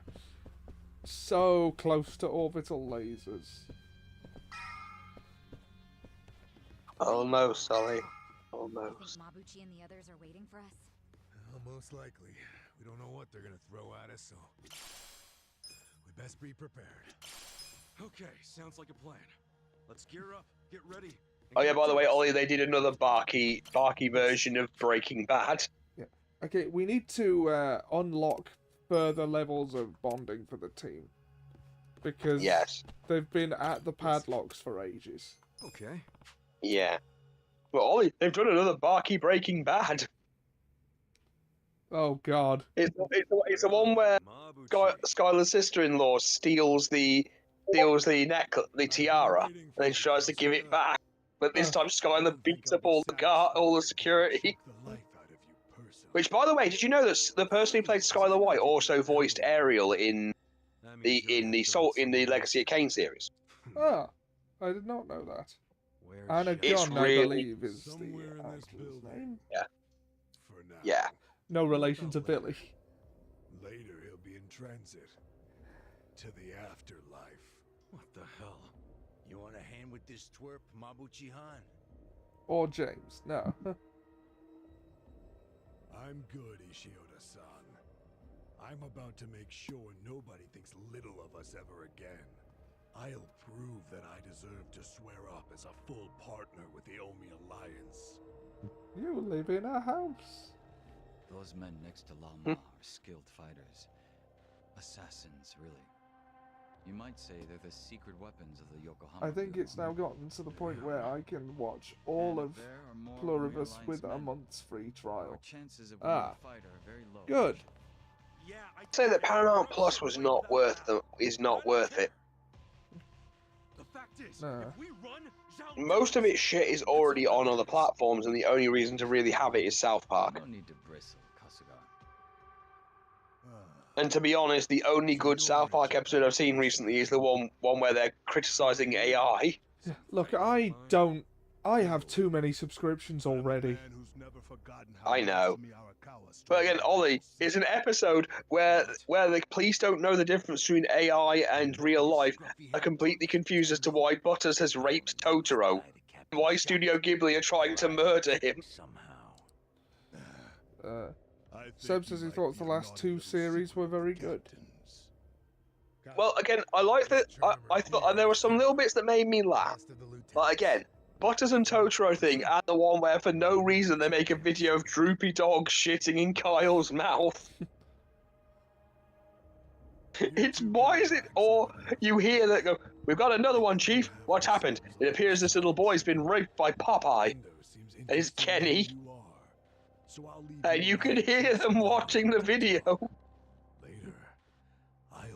So close to orbital lasers. Almost, Ollie. Almost. Think Mabuchi and the others are waiting for us? Well, most likely. We don't know what they're gonna throw at us, so we best be prepared. Okay, sounds like a plan. Let's gear up, get ready. Oh yeah, by the way, Ollie, they did another barky version of Breaking Bad. Yeah. Okay, we need to unlock further levels of bonding for the team. Because Yes. they've been at the padlocks for ages. Okay. Yeah. Well, Ollie, they've done another barky Breaking Bad. Oh god. It's the one where Skylar's sister-in-law steals the necklace, the tiara, and then she tries to give it back. But this time, Skylar beats up all the security. Which, by the way, did you know that the person who played Skylar White also voiced Ariel in the Legacy of Kain series? Ah, I did not know that. Where's Anna It's Gunn, I really- believe, is the Somewhere in this actor's building. name. For now. Yeah. No relation to Billy. Later he'll be in transit to the afterlife. What the hell? You want a hand with this twerp, Mabuchi-han? Or James. No. I'm good, Ishioda-san. I'm about to make sure nobody thinks little of us ever again. I'll prove that I deserve to swear up as a full partner with the Omi Alliance. You live in a house. Those men next to Lama are skilled fighters. Assassins, really. You might say they're the secret weapons of the Yokohama. I think it's now gotten to the point where I can watch all of Pluribus with a month's free trial. Chances of Ah. winning a fight are very low. Good. I'd say that Paramount Plus is not worth it. The fact is, No. if we run, Most of its shit is already on other platforms, and the only reason to really have it is South Park. No need to bristle, Kasuga. And to be honest, the only good South Park episode I've seen recently is the one where they're criticizing AI. Look, I have too many subscriptions already. I know. But again, Ollie, it's an episode where the police don't know the difference between AI and real life, are completely confused as to why Butters has raped Totoro, and why Studio Ghibli are trying to murder him. Seb says he thought the last two series were very good. Well, again, I like that. I thought there were some little bits that made me laugh. But again, Butters and Totoro thing, and the one where for no reason they make a video of Droopy Dog shitting in Kyle's mouth. It's why is it? Or you hear that go, "We've got another one, Chief. What's happened? It appears this little boy's been raped by Popeye." And it's Kenny. And you can hear them watching the video. Later, I'll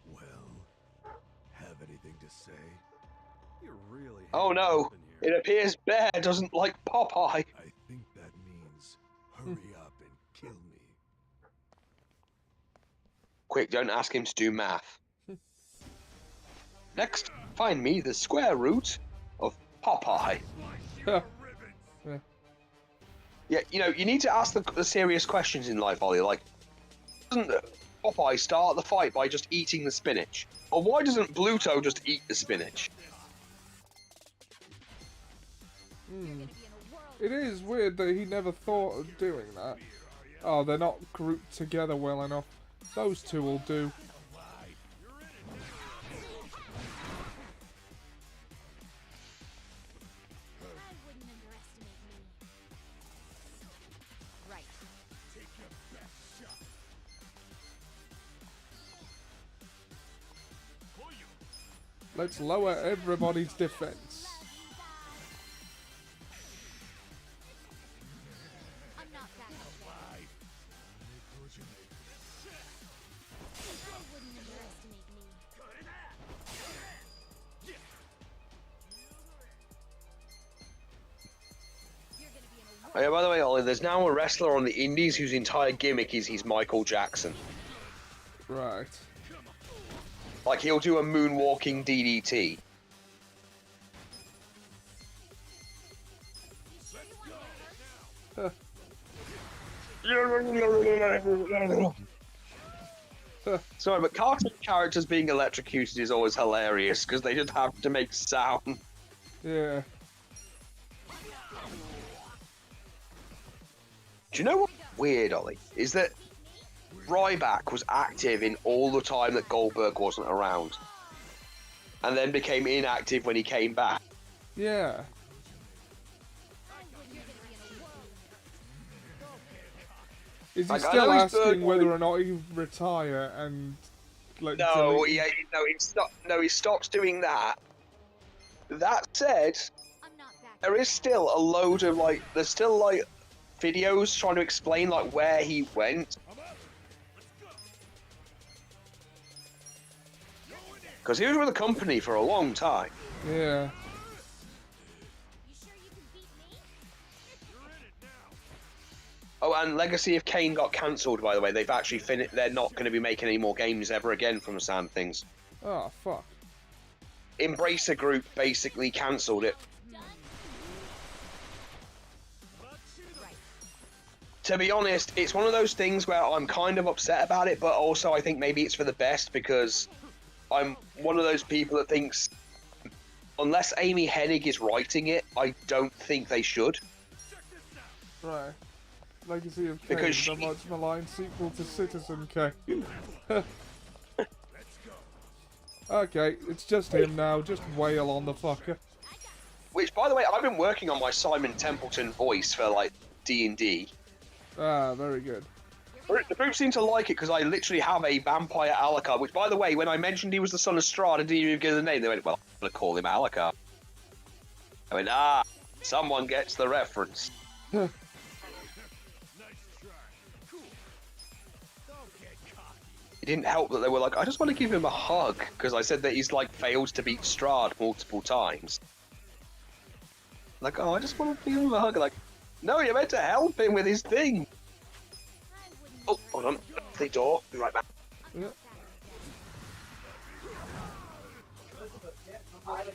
well, have anything to say? You're really Oh no, it appears Bear doesn't like Popeye. I think that means hurry up and kill me. Quick, don't ask him to do math. Next, find me the square root of Popeye. Yeah, you know, you need to ask the serious questions in life, Ollie. Like, doesn't Popeye start the fight by just eating the spinach? Or why doesn't Bluto just eat the spinach? It is weird that he never thought of doing that. Oh, they're not grouped together well enough. Those two will do. Let's lower everybody's defense. I'm not that bad. I wouldn't underestimate me. You're gonna be in a Oh, yeah, by the way, Ollie, there's now a wrestler on the Indies whose entire gimmick is he's Michael Jackson. Right. Like, he'll do a moonwalking DDT. Sorry, but cartoon characters being electrocuted is always hilarious because they just have to make sound. Yeah. Do you know what's weird, Ollie? Is that Ryback was active in all the time that Goldberg wasn't around, and then became inactive when he came back. Yeah. Is he Like, I still know he's asking Berg- whether or not he retire and like No, delete- he stops doing that. That said, I'm not back. there is still a load of there's still videos trying to explain where he went. Because he was with the company for a long time. Yeah. You sure you can beat me? Oh, and Legacy of Kain got cancelled, by the way. They've actually they're not going to be making any more games ever again from the sound of things. Oh fuck. Embracer Group basically cancelled it. To be honest, it's one of those things where I'm kind of upset about it, but also I think maybe it's for the best because I'm one of those people that thinks unless Amy Hennig is writing it, I don't think they should. Right. Legacy of Kain, Because the much maligned sequel to Citizen Kane. Okay, it's just him now. Just wail on the fucker. Which, by the way, I've been working on my Simon Templeton voice for D&D. Ah, very good. The group seemed to like it because I literally have a vampire Alucard, which, by the way, when I mentioned he was the son of Strahd and didn't even give the name, they went, well, I'm going to call him Alucard. I went, someone gets the reference. It didn't help that they were like, I just want to give him a hug, because I said that he's failed to beat Strahd multiple times. Like, oh, I just want to give him a hug. Like, no, you're meant to help him with his thing. Oh, hold on. The door. Be right back. Yeah. Right.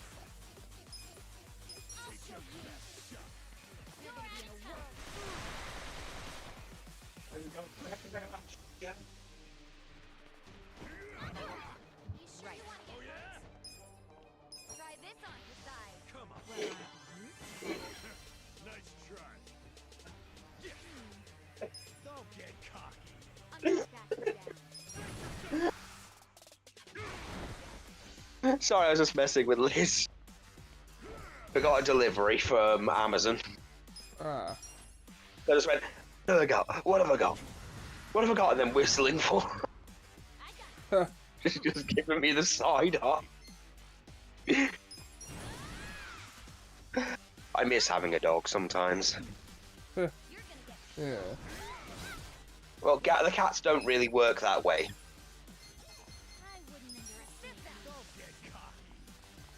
Try this on the side. Come on. Nice try. Don't get cocky. I'm gonna back you down. Sorry, I was just messing with Liz. We got a delivery from Amazon. Ah. I just went, what have I got? What have I got? What have I got? And then whistling for just giving me the side eye. I miss having a dog sometimes. You're gonna get. Yeah. Well, the cats don't really work that way. I wouldn't underestimate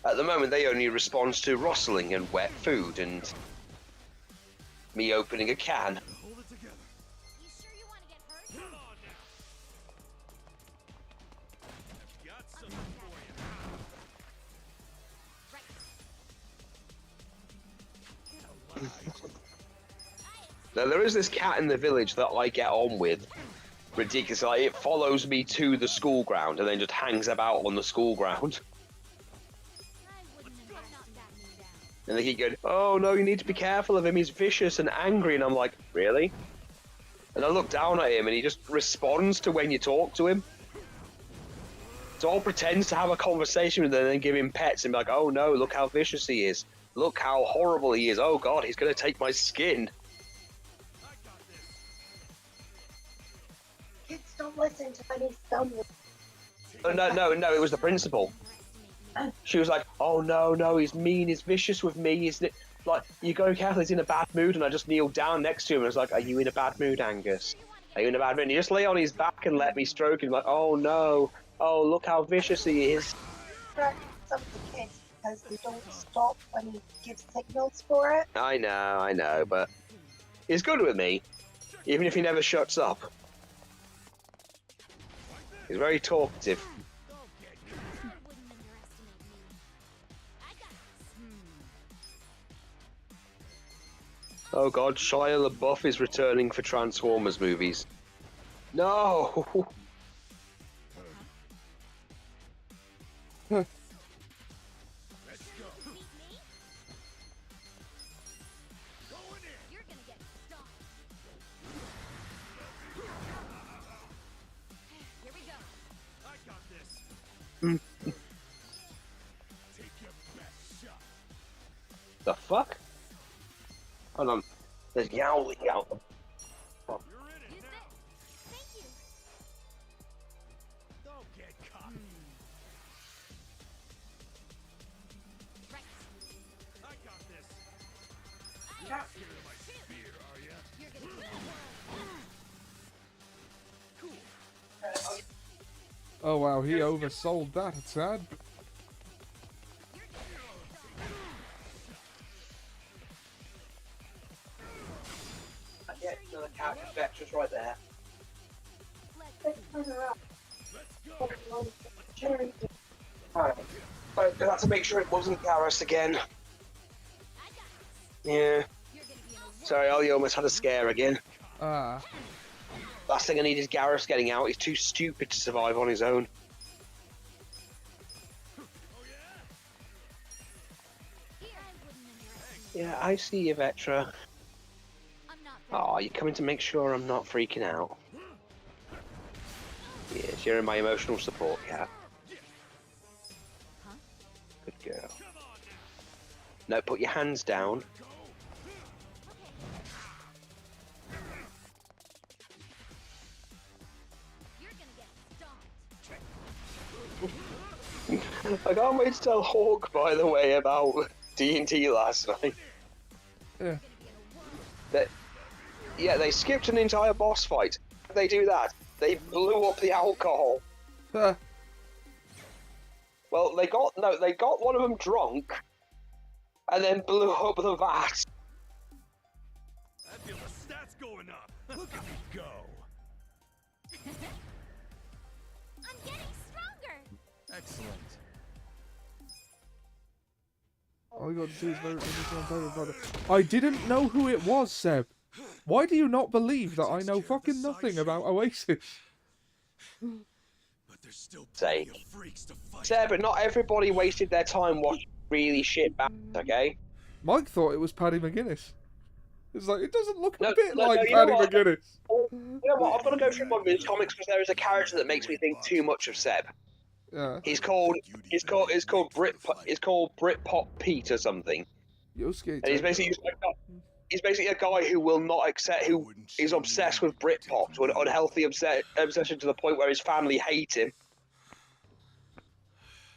that. At the moment, they only respond to rustling and wet food and me opening a can. Hold it together. You sure you want to get hurt? Come on now. I've got something for you. Now, there is this cat in the village that I get on with. Ridiculous. Like, it follows me to the school ground and then just hangs about on the school ground. I wouldn't have knocked that knee down. And they keep going, oh no, you need to be careful of him, he's vicious and angry. And I'm like, really? And I look down at him and he just responds to when you talk to him. So all pretends to have a conversation with him and then give him pets and be like, oh no, look how vicious he is. Look how horrible he is. Oh god, he's going to take my skin. Kids don't listen to any someone. Oh, no, it was the principal. She was like, oh no, he's mean, he's vicious with me, isn't it? Like, you go careful, he's in a bad mood. And I just kneeled down next to him and I was like, are you in a bad mood, Angus? Are you in a bad mood? And he just lay on his back and let me stroke him like, oh no, oh look how vicious he is. Correct some of the kids because they don't stop when he gives signals for it. I know, but he's good with me, even if he never shuts up. He's very talkative. I wouldn't underestimate me. I got this. Oh god, Shia LaBeouf is returning for Transformers movies. No! Let's go. Beat me? Going in. You're gonna get stomped. Here we go. I got this. Take your best shot. The fuck? Hold on. There's yowling out. You're in it Use now. this. Thank you. Don't get cocky. Right. I got this. I You're not scared of my spear, are ya? You're gonna get Cool. Oh wow, he oversold that a tad. Yeah, another character Vector's right there. Alright. But I had to make sure it wasn't Garrus again. Yeah. You're gonna be in a Sorry, Ollie almost had a scare again. Ah. Last thing I need is Garrus getting out. He's too stupid to survive on his own. here. I wouldn't underestimate. Yeah, I see you, Vectra. I'm not. Oh, you're coming to make sure I'm not freaking out. Yes, you're in my emotional support, Cat. Huh? Good girl. No, put your hands down. You're gonna get stomped. I can't wait to tell Hawk, by the way, about D&D last night. Yeah. Yeah, they skipped an entire boss fight. They do that. They blew up the alcohol. Ah. Well, they got one of them drunk, and then blew up the vat. I feel the stats going up. Look at me go. I'm getting stronger. Excellent. All you got to do is vote for my favourite brother. I didn't know who it was, Seb. Why do you not believe that I know fucking nothing about Oasis? But there's still Say, plenty of freaks to fight. Sarah, but not everybody wasted their time watching really shit bands, okay? Mike thought it was Paddy McGuinness. It's like, it doesn't look a No, bit no, like you know Paddy what? McGuinness. You know what? I've got to go through one of his comics because there is a character that makes me think too much of Seb. Yeah. It's called Britpop Pete or something. Yosuke. And he's basically a guy who will not accept, who is obsessed with Britpop, to an unhealthy obsession to the point where his family hate him.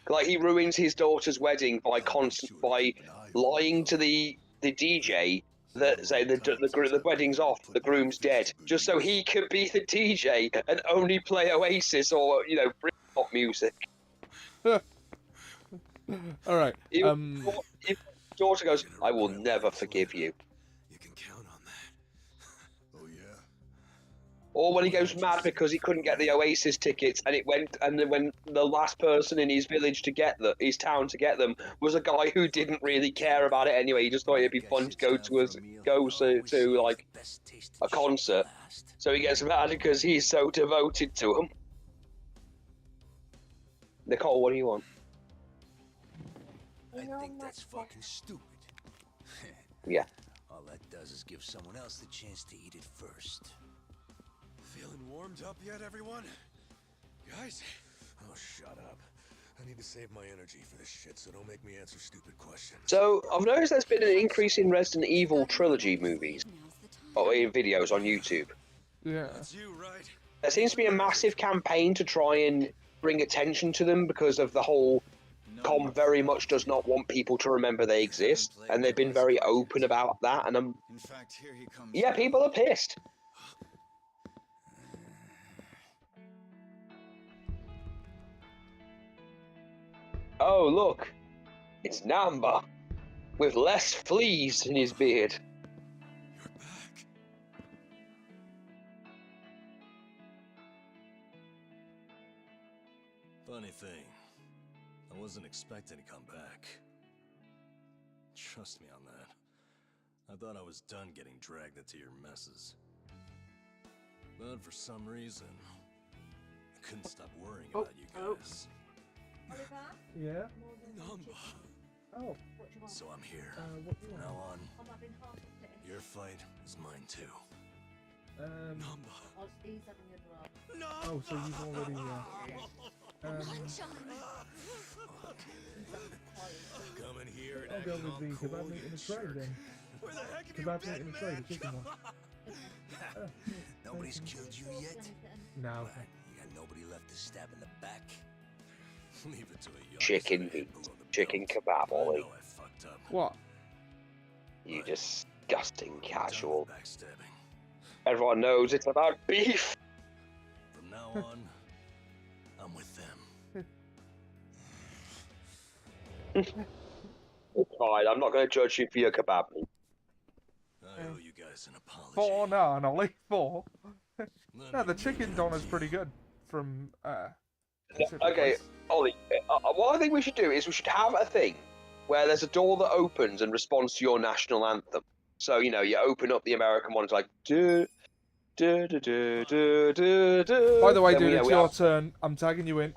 Like, he ruins his daughter's wedding by lying to the DJ that say the wedding's off, the groom's dead, just so he could be the DJ and only play Oasis or, you know, Britpop music. All right. His daughter goes, "I will never forgive you." You can count on that. Oh yeah. Or when he goes mad because he couldn't get the Oasis tickets, and then when the last person in his village to get his town to get them was a guy who didn't really care about it anyway. He just thought it'd be fun to go to like a concert. So he gets mad because he's so devoted to him. Nicole, what do you want? I think that's fucking stupid. Yeah. All that does is give someone else the chance to eat it first. Feeling warmed up yet, everyone? Guys? Oh, shut up. I need to save my energy for this shit, so don't make me answer stupid questions. So, I've noticed there's been an increase in Resident Evil trilogy movies, or in videos on YouTube. Yeah. That's you, right? There seems to be a massive campaign to try and bring attention to them because of the whole Com very much does not want people to remember they exist, and they've been very open about that, and In fact, here he comes. yeah, people are pissed. Oh, look, it's Namba, with less fleas in his beard. You're back. Funny thing, I wasn't expecting to come back. Trust me on that. I thought I was done getting dragged into your messes. But for some reason, I couldn't stop worrying about you guys. Yeah. Namba. Oh. So I'm here. What do you From want? now on, your fight is mine too. Namba. Oh, so you've already. Come in here and I'll act go all with the cool, kebab meat you in a tray jerk. then. Where the heck have you Kebab been, meat in a tray, man? the chicken one. Nobody's killed you yet? No. What? You got nobody left to stab in the back? Leave it to a young Chicken head meat, below the chicken belt. kebab, I Ollie. know I fucked up. What? You disgusting Done casual. with backstabbing. Everyone knows it's about beef. From now on, I'm with them. It's fine, I'm not going to judge you for your kebab meat. I owe you guys an apology. 4 now, Ollie. 4. Let No, me the chicken leave it donna's to pretty you. good. From Okay, Ollie, what I think we should do is we should have a thing where there's a door that opens and responds to your national anthem. So, you know, you open up the American one, it's like, do, do, do, do, do, do, do. By the way, Then dude, it's we your have- turn. I'm tagging you in.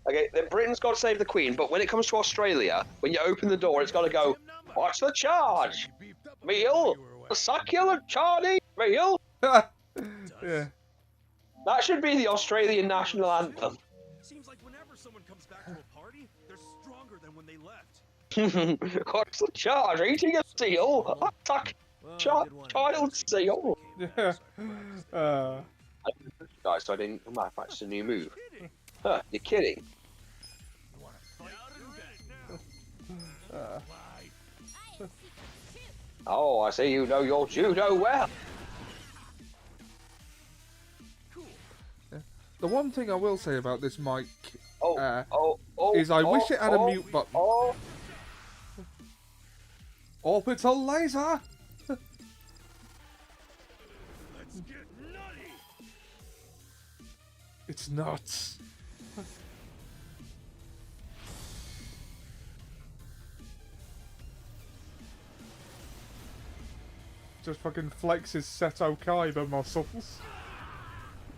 Okay, then Britain's got to save the Queen, but when it comes to Australia, when you open the door, it's got to go, what's the charge? Meal? A succulent Chinese meal? Yeah. That should be the Australian national anthem. Seems like whenever someone comes back to a party, they're stronger than when they left. What's the charge? Eating a seal? A child seal? Yeah. Guys, so I didn't. I might have practiced a new move. Huh, you're kidding. Oh, I see you know your judo well. The one thing I will say about this mic Oh, Uh, oh, is I wish it had a mute button. Oh. Orbital laser! Let's get nutty. It's nuts. Just fucking flexes Seto Kaiba muscles.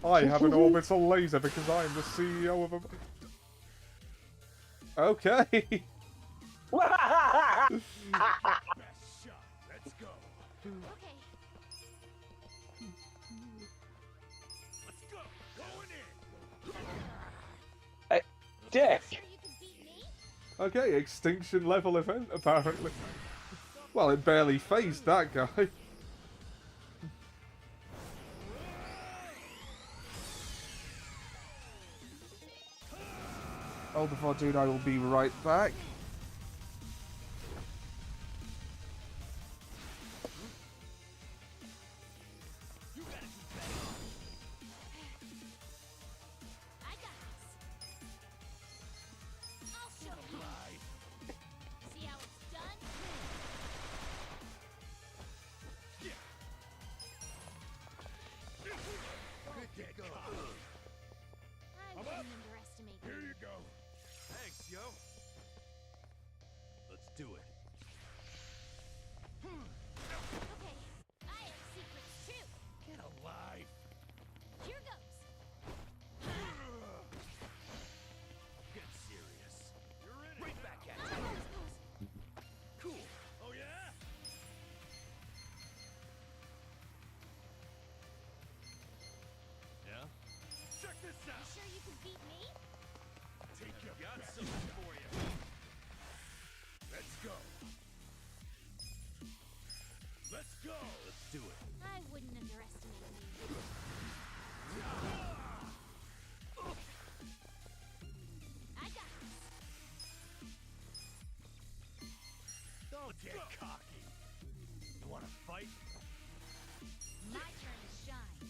I have an orbital laser because I am the CEO of a... Okay. Best shot. Let's go. Okay. Let's go. Going in. Dick. Sure you can beat me? Okay, extinction level event, apparently. Well, it barely phased that guy. Hold the fort, dude, I will be right back. I got this. I'll show you. See how it's done? Good to go. I wouldn't underestimate Here you. you go. Thanks, yo. Let's do it. Okay. I have secrets too. Get alive. Here goes. Get serious. You're in it. Right back at you. Cool. Oh yeah? Yeah? Check this You out. sure you can beat me? Take your got something for you. Let's go. Let's go. Let's do it. I wouldn't underestimate you. I got this. Don't get cocky. You want to fight? My turn to shine.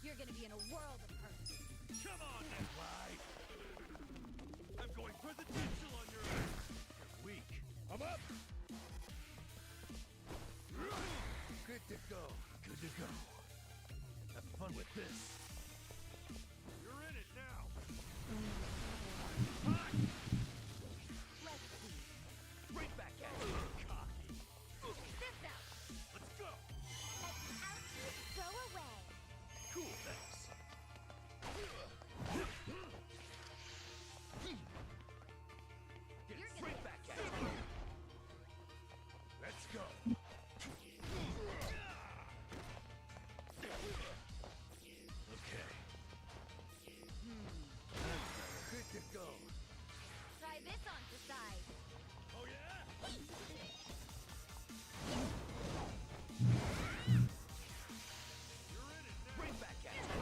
You're gonna be in a world of hurt. Come on, then, Clyde. I'm going for the potential on your ass. You're weak. I'm up. Good to go. Good to go. Have fun with this. You're in it now. Let's see. Right back at you, cocky. This out. Let's go. And out you go away. Cool, thanks. Get You're gonna right get back at you. Let's go. Okay. Good to go. Try this on the side. Oh yeah? You're in it now. Right back at you.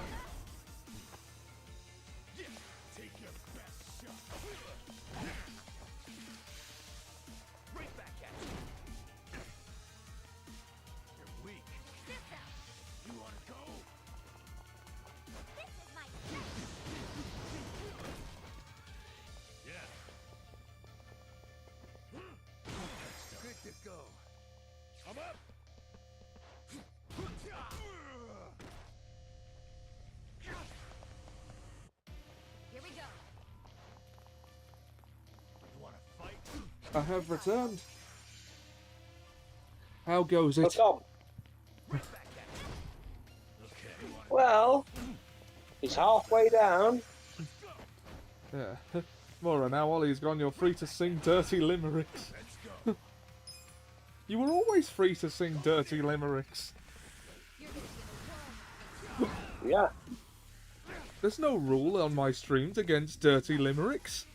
Yeah. Take your best shot. Right back at you. You're weak. This out. You wanna go? This is my turn. Yeah. Good to go. I'm up. Here we go. You wanna fight? I have returned. How goes Oh, it? Tom. Right back at you. Okay. You wanna Well, he's halfway down. Yeah. Mora, now Ollie's gone, you're free to sing dirty limericks. Let's go. You were always free to sing dirty limericks. You're gonna be in a world of hurt. Yeah. There's no rule on my streams against dirty limericks.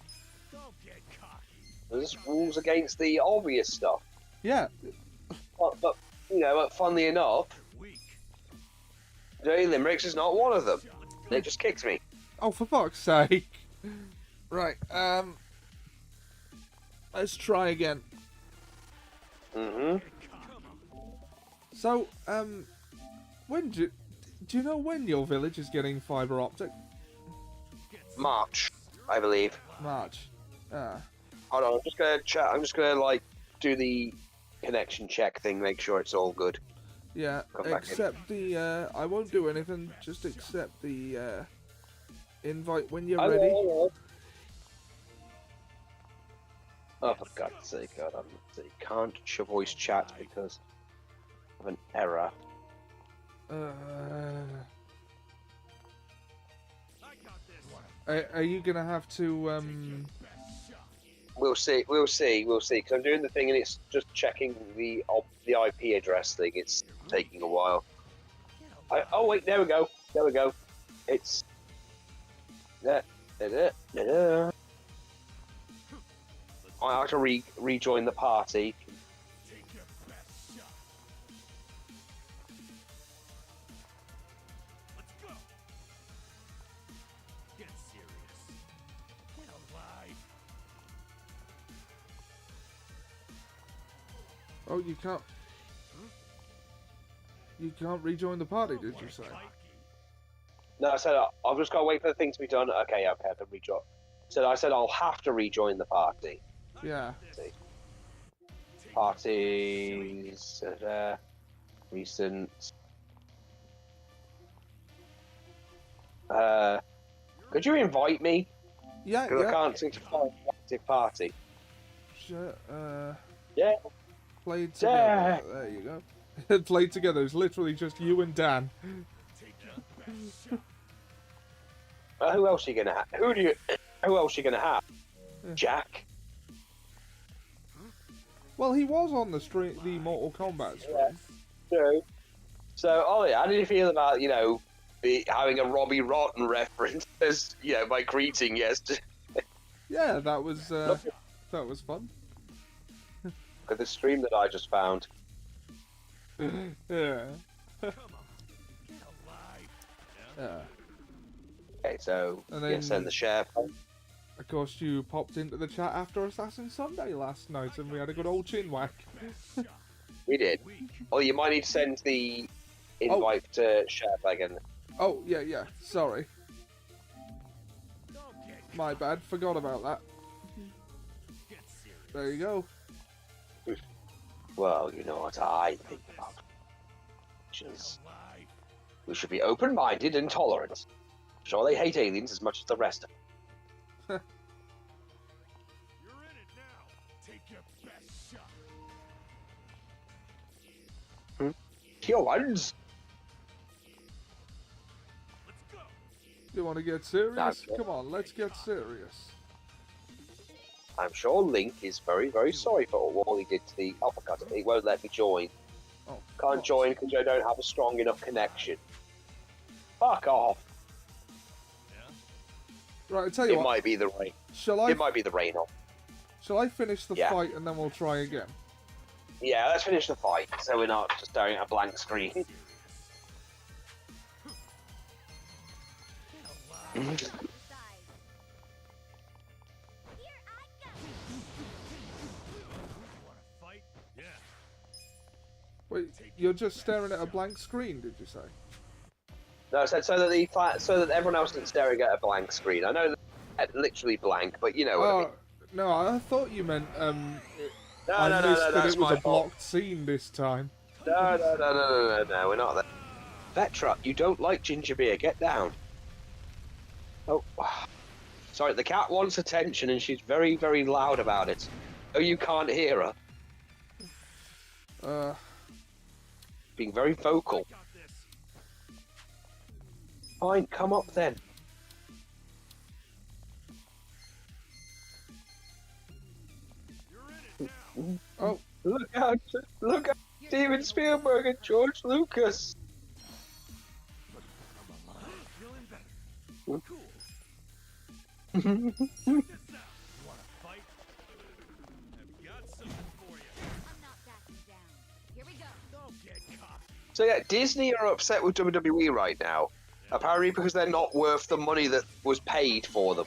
Don't get cocky. There's rules against the obvious stuff. Yeah. But you know, funnily enough, Weak. dirty limericks is not one of them. It just kicks me. Oh, for fuck's sake. Right, let's try again. Mm-hmm. So, when do you know when your village is getting fiber optic? March, I believe. March. Ah. Hold on, I'm just gonna chat. I'm just gonna like do the connection check thing, make sure it's all good. Yeah, Come back in. accept the, I won't do anything, just accept the, invite when you're I ready. will. Oh, for God's sake, God, you can't voice chat because of an error. Are you gonna have to, We'll see, because I'm doing the thing and it's just checking the IP address thing. It's taking a while. Oh wait, there we go. It's I have to rejoin the party. oh, you can't rejoin the party, did you say? No, I said I've just got to wait for the thing to be done. Okay, I have to rejoin. So I said I'll have to rejoin the party. Yeah. See. Parties, recent. Could you invite me? Yeah, Because yeah. I can't seem to find an active party. Sure, Yeah. played together. There you go. Played together. It's literally just you and Dan. Who else are you gonna have? Who else are you gonna have? Yeah. Jack. Well, he was on the Mortal Kombat stream. Yeah. True. So, Ollie, how did you feel about having a Robbie Rotten reference as my greeting yesterday? Yeah, that was fun. Look at the stream that I just found. Yeah. Yeah. Okay, so And then- send the share. Of course, you popped into the chat after Assassin Sunday last night, and we had a good old chin whack. We did. Oh, you might need to send the invite to share again. Oh, yeah. Sorry. My bad. Forgot about that. There you go. Well, you know what I think about it. We should be open-minded and tolerant. Sure, they hate aliens as much as the rest of them. You're in it now. Take your best shot. Your ones. Let's go. You want to get serious? That's it. Come on, let's get serious. I'm sure Link is very, very sorry for all he did to the uppercut. He won't let me join. Oh, Can't join because I don't have a strong enough connection. Fuck off. Right, I tell you It what. might be the rain. Shall It might be the rain on. I finish the Yeah. fight and then we'll try again? Yeah, let's finish the fight so we're not just staring at a blank screen. Fight? Yeah. Wait, you're just staring at a blank screen, did you say? No, I said so that everyone else isn't staring at a blank screen. I know that literally blank, but you know what I mean. No, I thought you meant, No, I no, missed no, that that's it was my a fault. blocked scene this time. No, we're not there. Vetra, you don't like ginger beer. Get down. Oh, sorry. The cat wants attention, and she's very, very loud about it. Oh, you can't hear her. Being very vocal. Got this. Fine, come up then. You're in it now. Oh, Look out! Steven Spielberg and George Lucas. Feeling better. Cool. Check this out. You wanna fight? I've got something for you. I'm not backing down. Here we go. Don't get cocky. So yeah, Disney are upset with WWE right now. Apparently because they're not worth the money that was paid for them.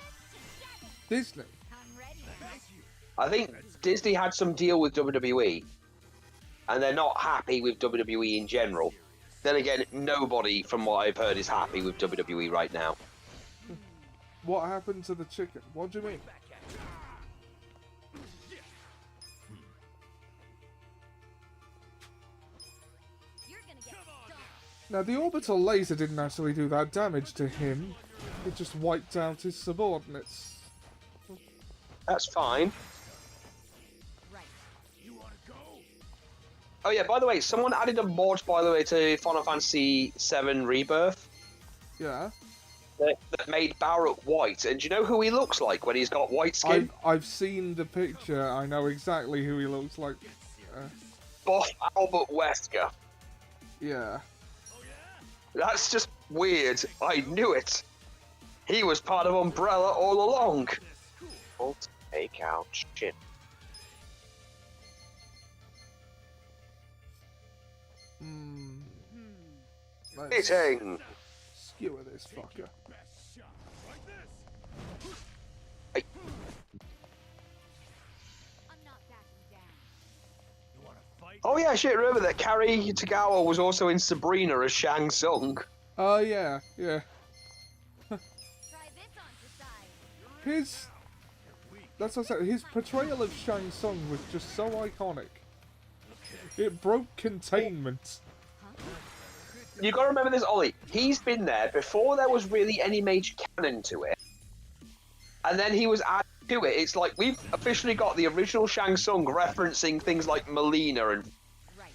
Disney. I'm ready. Thank you. I think Disney had some deal with WWE, and they're not happy with WWE in general. Then again, nobody, from what I've heard, is happy with WWE right now. What happened to the chicken? What do you mean? Now, the orbital laser didn't actually do that damage to him. It just wiped out his subordinates. That's fine. Right. Oh yeah, by the way, someone added a mod, by the way, to Final Fantasy VII Rebirth Yeah. that made Barrett white. And do you know who he looks like when he's got white skin? I've seen the picture. I know exactly who he looks like. Buff Albert Wesker. Yeah. That's just weird. I knew it. He was part of Umbrella all along. Alt take out shit. Let's Hitting. skewer this fucker. Hey. I'm not backing down. Oh yeah, shit, remember that Kari Tagawa was also in Sabrina as Shang Tsung. Oh, yeah, yeah. Try this on for size. His... That's what I said. His portrayal of Shang Tsung was just so iconic. It broke containment. You gotta remember this, Ollie. He's been there before there was really any major canon to it. And then he was added to it. It's like we've officially got the original Shang Tsung referencing things like Melina and, Right.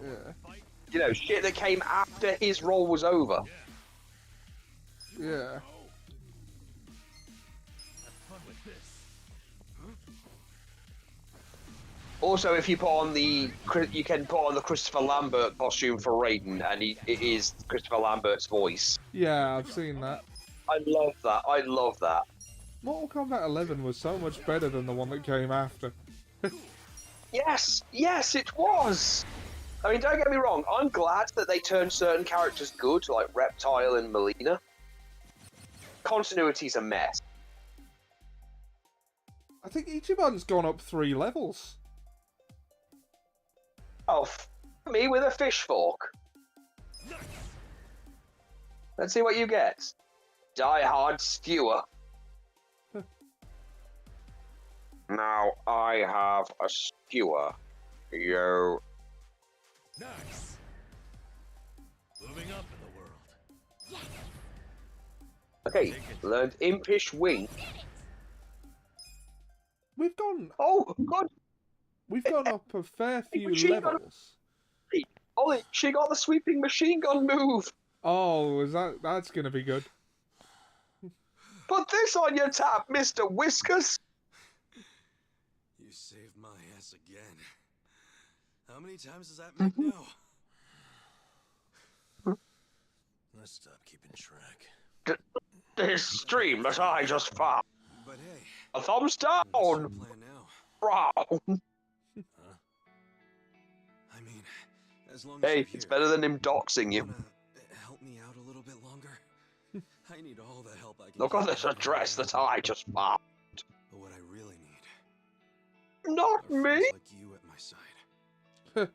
Yeah. you know, shit that came after his role was over. Yeah. Also, if you put on the, you can put on the Christopher Lambert costume for Raiden, and it is Christopher Lambert's voice. Yeah, I've seen that. I love that. I love that. Mortal Kombat 11 was so much better than the one that came after. Yes, yes, it was. I mean, don't get me wrong. I'm glad that they turned certain characters good, like Reptile and Melina. Continuity's a mess. I think Ichiban's gone up 3 levels. Oh, me with a fish fork. Let's see what you get. Die Hard Skewer. Now I have a skewer. Yo. Nice. Moving up in the world. Okay, learned Impish Wing. We've gone Oh, God. We've gone up a fair few machine gun. levels. Ollie, she got the sweeping machine gun move. Oh, that's gonna be good. Put this on your tab, Mr. Whiskers. You saved my ass again. How many times does that make now? Let's stop keeping track. This stream that I just found. But hey, A thumbs what's your down. plan now? Brown. I mean, as long as Hey, you're it's here, better than him doxing you. wanna help me out a little bit longer? I need all the help I can Look get at this to help address you that out. I just found. But what I really need Not are me. friends like you at my side.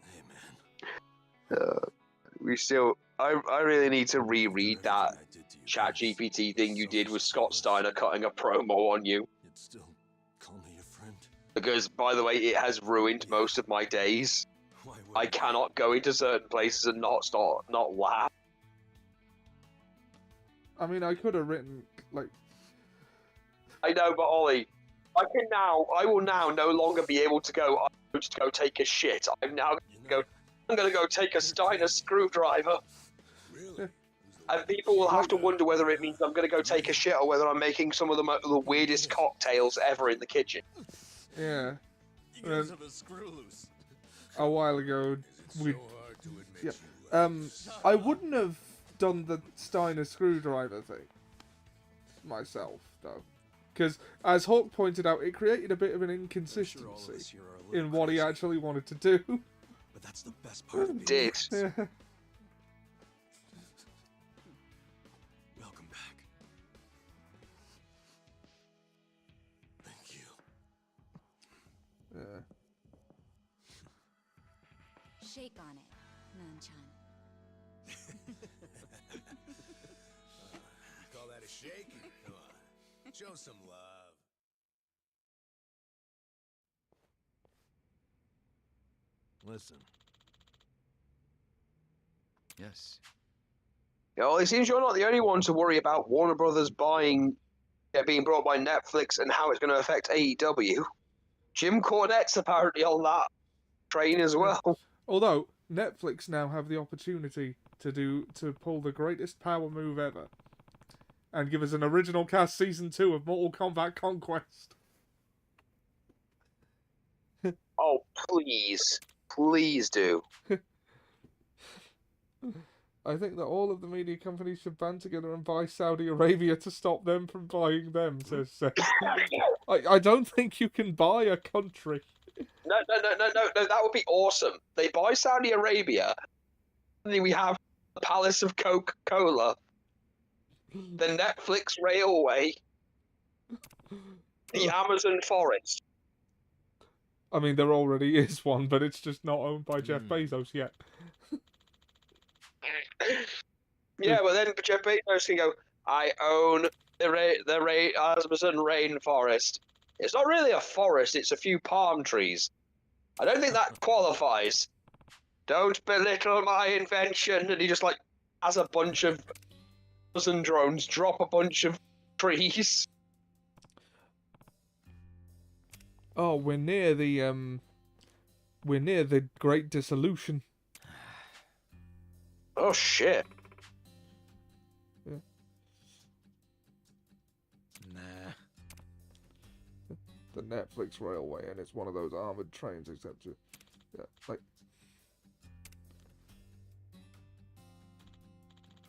Hey man, We still. I really need to reread after that everything I did to you Chat guys, GPT thing you did with Scott selfishly, Steiner cutting a promo on you. you'd still call me your friend? Because, by the way, it has ruined most of my days. Why would I cannot go into certain places and not laugh. I mean, I could have written like, I know, but Ollie, I will now no longer be able to go. I'm going to go take a shit. I'm now You I'm going to go take a Steiner screwdriver, Really? and people will have to wonder whether it means I'm going to go take a shit or whether I'm making some of the weirdest cocktails ever in the kitchen. yeah, You guys have a screw loose. a while ago we, So hard to admit yeah, you left. I wouldn't have done the Steiner screwdriver thing myself though, because as Hawk pointed out, it created a bit of an I'm sure all of inconsistency us here are a little in what he crazy, actually wanted to do. but that's the best part of being Did. friends. Welcome back. Thank you. Yeah. Shake on it, Nanchan. Call that a shake? Come on. Show some love. Listen. Yes. Well, it seems you're not the only one to worry about Warner Brothers being brought by Netflix and how it's going to affect AEW. Jim Cornette's apparently on that train as well. Although Netflix now have the opportunity to pull the greatest power move ever, and give us an original cast season 2 of Mortal Kombat Conquest. Oh, please do. I think that all of the media companies should band together and buy Saudi Arabia to stop them from buying them, says Seth. I don't think you can buy a country. No, that would be awesome. They buy Saudi Arabia, and then we have the Palace of Coca-Cola, the Netflix Railway, the Amazon Forest. I mean, there already is one, but it's just not owned by Jeff Bezos yet. Yeah, but then Jeff Bezos can go, I own the Amazon rainforest. It's not really a forest, it's a few palm trees. I don't think that qualifies. Don't belittle my invention. And he just, like, has a bunch of Amazon drones drop a bunch of trees. Oh, we're near the Great Dissolution. Oh, shit. Yeah. Nah. The Netflix Railway, and it's one of those armored trains, except like.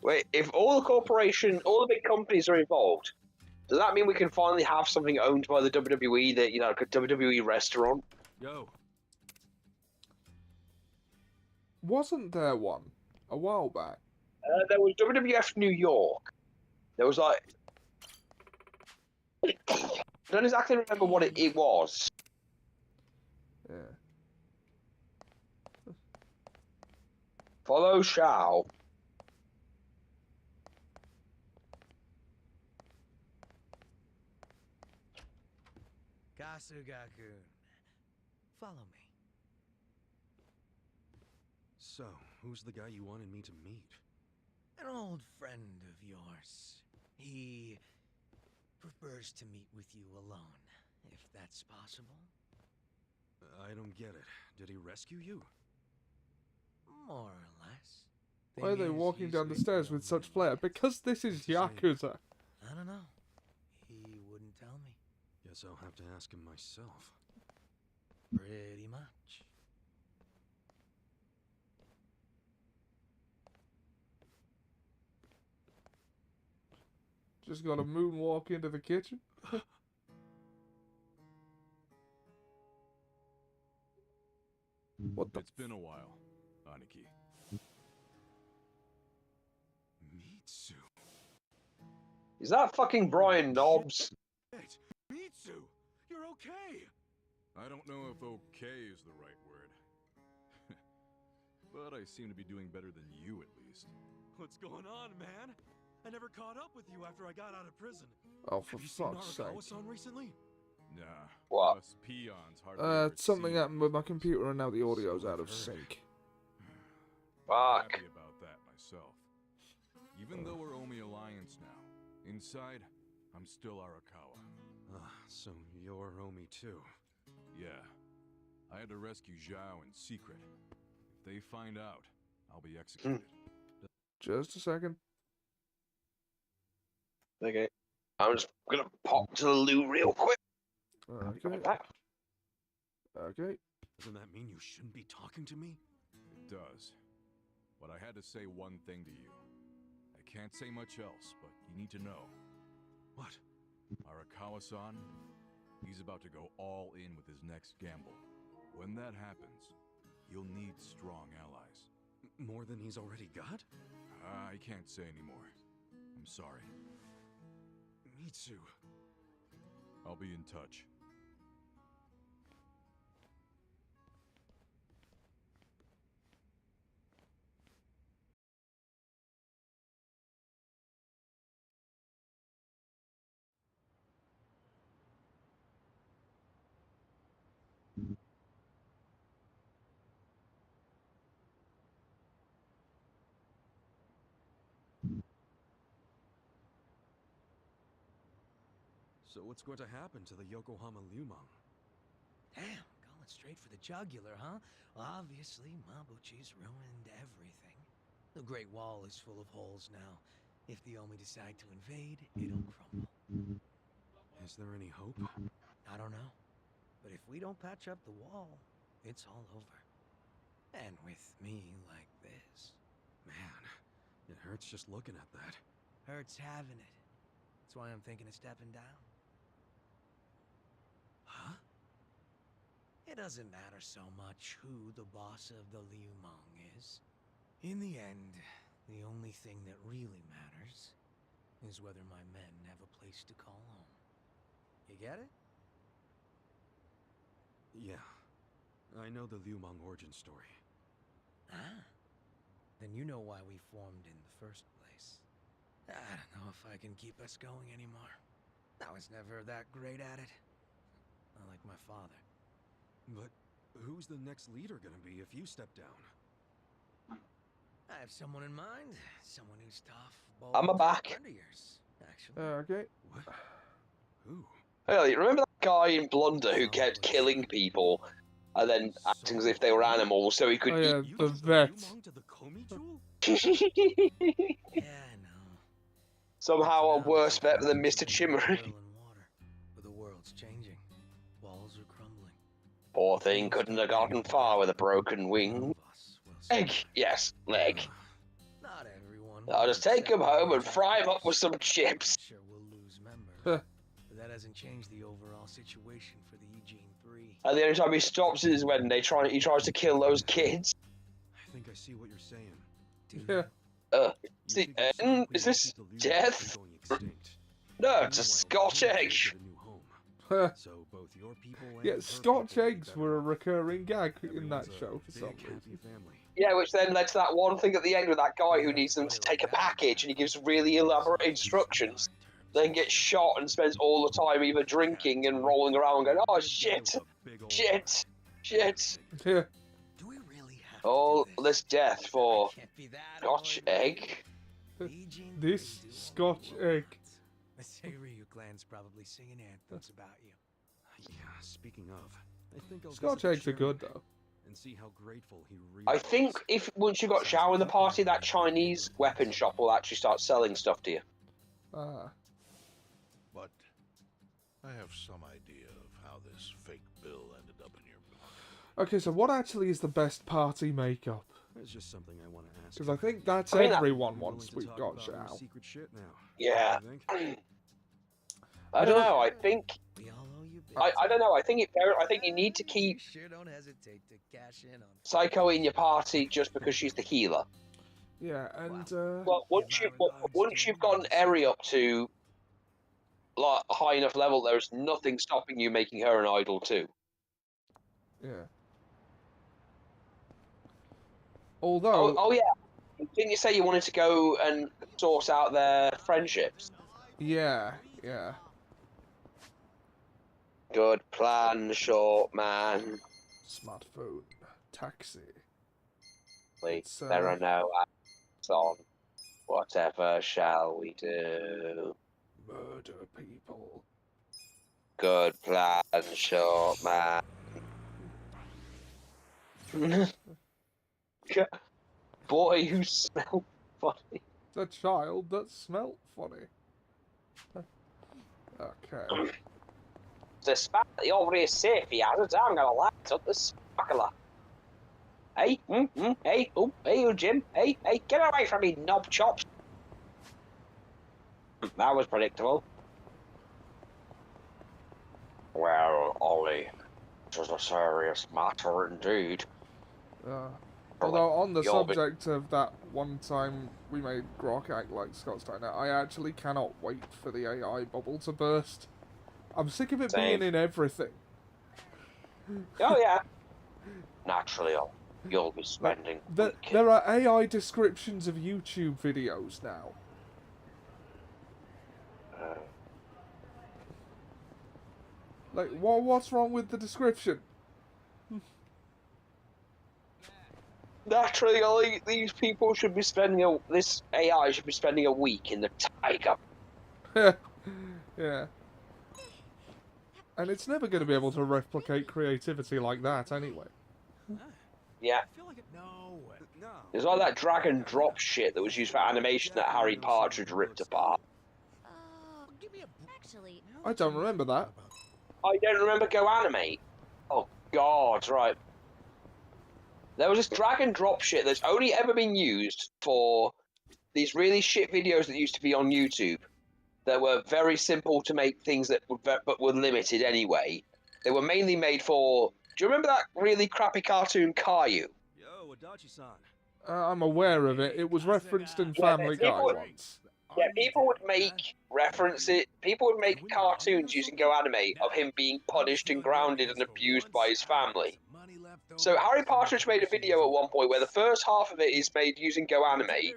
Wait, if all the big companies are involved, does that mean we can finally have something owned by the WWE that, like a WWE restaurant? Yo. Wasn't there one a while back? There was WWF New York. There was like... I don't exactly remember what it was. Yeah. Follow Shao. Kasuga-kun, follow me. So, who's the guy you wanted me to meet? An old friend of yours. He prefers to meet with you alone, if that's possible. I don't get it. Did he rescue you? More or less. Why are they Thing is, walking he's down the with stairs me with only such flair? yet. Because this is What's his name? Yakuza. I don't know. He wouldn't tell me. Guess I'll have to ask him myself. Pretty much. Just got to moonwalk into the kitchen. What the? It's been a while, Aniki. Mitsu. Is that fucking Brian Knobs? Wait, Mitsu! You're okay! I don't know if okay is the right word. But I seem to be doing better than you, at least. What's going on, man? I never caught up with you after I got out of prison. Oh, for Have you seen fuck's sake. Arakawa-san recently? Nah. What? Us peons hardly ever Something see happened with my computer and now the audio's So out of I've heard. sync. I'm Fuck. happy about that myself. Even though we're Omi Alliance now, inside, I'm still Arakawa. So you're Omi too. Yeah. I had to rescue Zhao in secret. If they find out, I'll be executed. Just a second. Okay. I'm just gonna pop to the loo real quick. Okay. Okay. Doesn't that mean you shouldn't be talking to me? It does. But I had to say one thing to you. I can't say much else, but you need to know. What? Arakawa-san, he's about to go all in with his next gamble. When that happens, you'll need strong allies. More than he's already got? I can't say anymore. I'm sorry. Mitsu. I'll be in touch. So what's going to happen to the Yokohama Liumang? Damn, going straight for the jugular, huh? Well, obviously, Mabuchi's ruined everything. The Great Wall is full of holes now. If the Omi decide to invade, it'll crumble. Is there any hope? I don't know. But if we don't patch up the wall, it's all over. And with me like this. Man, it hurts just looking at that. Hurts having it. That's why I'm thinking of stepping down. Huh? It doesn't matter so much who the boss of the Liumang is. In the end, the only thing that really matters is whether my men have a place to call home. You get it? Yeah. I know the Liumang origin story. Ah. Then you know why we formed in the first place. I don't know if I can keep us going anymore. I was never that great at it. Not like my father. But who's the next leader gonna be if you step down? I have someone in mind. Someone who's tough, bold, I'm back. friend of yours, actually. Okay. What? Who? Hey, remember that guy in Blunder who kept killing people and then acting as if they were animals so he could Oh yeah, You the took vet. Liumang to the Komi Jewel? eat? Yeah, I know. Somehow a Now worse it's like vet than we're Mr. taking boiling Chimmery. water, but the world's changing. Walls are crumbling. Poor thing couldn't have gotten far with a broken None wing. of us will Leg, survive. yes, leg. Not everyone. I'll will just take him accept home our and fry him up with methods. some chips. Sure, we'll lose members, Huh. but that doesn't change the overall situation for the Eugene 3. And the only time he stops is when he tries to kill those kids. I think I see what you're saying. Do Yeah. You See, figure some is way this to keep the Liumang death? from going extinct. No, And it's a meanwhile, Scotch the Komi egg. Jewel get a new home. Huh. So both your people and Yeah, her Scotch people will be eggs better were a off. recurring gag in that Everyone's a show for some big, happy reason. family. Yeah, which then led to that one thing at the end with that guy who Yeah, needs them put to it like take a that, package and he gives really Sounds elaborate like instructions, terms. then gets shot and spends all the time either drinking and rolling around going, oh Good guy shit, with a big old shit, heart. shit. Yeah. Do we really have All to do this death for I can't be that Scotch annoyed with egg. you. Eugene This 3 do what Scotch we want. egg. The Seiryu clan's probably singing anthems about you. Yeah, speaking of, I think I'll Scotch visit the eggs are chairman good though. and see how grateful he really I think is. if once you've got Shao in the party, that Chinese weapon shop will actually start selling stuff to you. Ah. But I have some idea of how this fake bill ended up in your book. Okay, so what actually is the best party makeup? There's just something I want to ask. Because I you. think that's I mean, everyone You once willing to we've talk got about your Shao. secret shit now? Yeah. You think? I don't know. I think We all owe you big I don't know. I think you need to time. keep You sure don't hesitate to cash in on Psycho in your party just because she's the healer. Yeah, and Well, once you've gotten Eri up to like a high enough level, there's nothing stopping you making her an idol too. yeah. Although, Oh yeah. Didn't you say you wanted to go and sort out their friendships? yeah, yeah. Good plan, short man. Smartphone, taxi. Please, It's, there are no acts on. Whatever shall we do? murder people. Good plan, short man. Boy who smelled funny. The child that smelt funny. Okay. Despite the obvious safety hazards, I'm gonna light up the sparkler. Hey, hey, you, Jim. Hey, get away from me, knob chops. That was predictable. Well, Ollie, this is a serious matter indeed. Although on the You'll be- subject of that one time we made Grok act like Scott Steiner, I actually cannot wait for the AI bubble to burst. I'm sick of it Same. being in everything. Oh yeah. Naturally, you'll be spending. There are AI descriptions of YouTube videos now. Like, what's wrong with the description? Naturally, Ollie, these people should be spending this AI should be spending a week in the tiger. Yeah. And it's never going to be able to replicate creativity like that anyway. Yeah. I feel like it. No. There's all that drag and drop shit that was used for animation that Harry Partridge ripped apart. Give me a. Actually, I don't remember that. I don't remember Go Animate. Oh God, right. There was this drag and drop shit that's only ever been used for these really shit videos that used to be on YouTube that were very simple to make things that were, but were limited anyway. They were mainly made for. Do you remember that really crappy cartoon Caillou? Yo, Adachi-san. I'm aware of it. It was referenced in Family Guy once. Yeah, people would make references. People would make cartoons using Go Animate of him being punished and grounded and abused by his family. So Harry Partridge made a video at one point where the first half of it is made using Go Animate,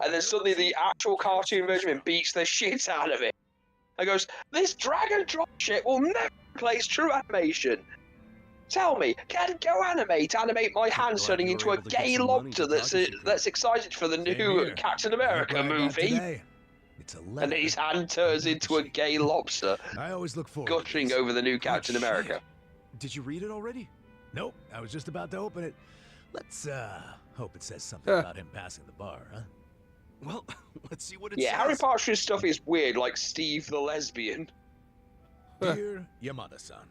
and then suddenly the actual cartoon version of him beats the shit out of it. And goes, "This drag and drop shit will never replace true animation. Tell me, can Go animate my hands turning into a gay lobster that's excited for the new Captain America movie?" And then his hand turns into a gay lobster, I always look forward guttering over the new Captain America. Did you read it already? Nope, I was just about to open it. Let's hope it says something about him passing the bar, huh? Well, let's see what it says. Yeah, Harry Partridge's stuff is weird, like Steve the Lesbian. Dear Yamada-san,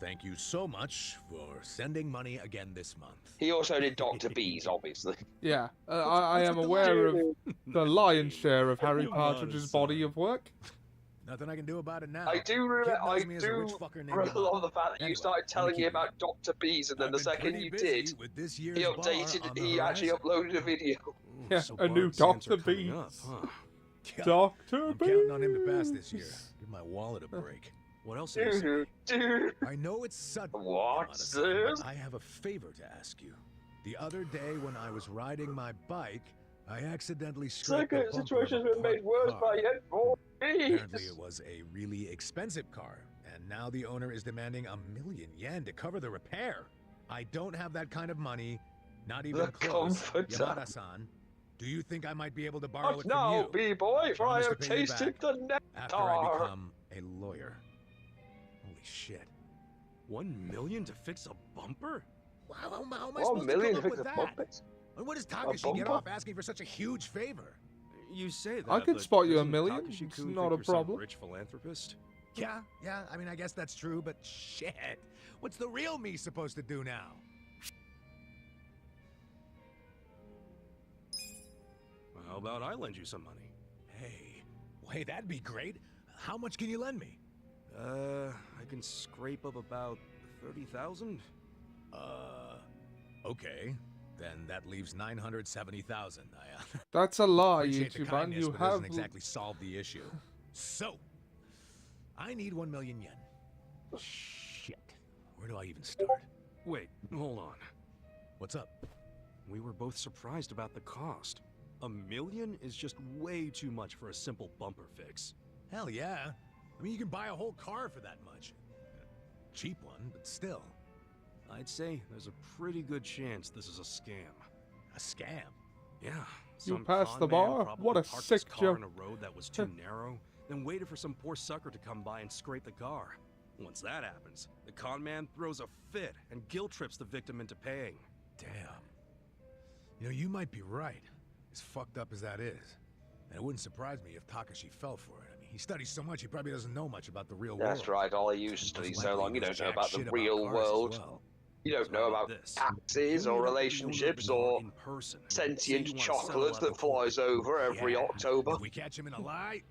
thank you so much for sending money again this month. He also did Dr. Bees, obviously. Yeah, I am aware of the lion's share of Harry Partridge's body of work. Nothing I can do about it now. I do love the fact that you started telling me me about Dr. Bees, and then the second you did, he updated, he actually uploaded a video. Yeah, So a new Barb's answer Dr. coming Bees. up, huh? Dr. I'm Bees. counting on him to pass this year. Give my wallet a break. What else did he say? Dude. I know it's sudden, What's Yamada-san, this? but I have a favor to ask you. The other day when I was riding my bike, I accidentally scraped the Second bumper of situation's a been made parked worse car. by yet more Apparently bees. it was a really expensive car, and now the owner is demanding 1,000,000 yen to cover the repair. I don't have that kind of money, not even The close. comforter. Yamada-san, do you think I might be able to borrow What it from now, you? B-boy, for I Promise to have pay you tasted back the after I nectar. become a lawyer. Holy shit. 1 million to fix a bumper? How am I 1 supposed million to to come fix up a with that? bumpet? And what does Takashi get bumper? off asking for such a huge favor? You say that, I could but spot you doesn't 1,000,000. Takashi-kun It's think not a you're some problem. rich philanthropist? Yeah, I mean, I guess that's true, but shit. What's the real me supposed to do now? How about I lend you some money? Hey, that'd be great. How much can you lend me? I can scrape up about 30,000. Okay. Then that leaves 970,000. That's a lie, Appreciate the YouTube man. kindness, You but have. doesn't exactly solve the issue. So, I need 1,000,000 yen. Shit. Where do I even start? Wait, hold on. What's up? We were both surprised about the cost. 1 million is just way too much for a simple bumper fix. Hell yeah. I mean, you can buy a whole car for that much. Cheap one, but still. I'd say there's a pretty good chance this is a scam. A scam? Yeah. You some passed con the man bar? probably What a parked sick his car joke. in a road that was too narrow, then waited for some poor sucker to come by and scrape the car. Once that happens, the con man throws a fit and guilt trips the victim into paying. Damn. You know, you might be right. As fucked up as that is. And it wouldn't surprise me if Takashi fell for it. I mean, he studies so much, he probably doesn't know much about the real world. That's right, all I used to study Most so likely long, you knows don't know jack about the shit real cars as world. well. You don't So know how about this? taxes or relationships or sentient chocolate that flies over every Yeah. October. If we catch him in a lie,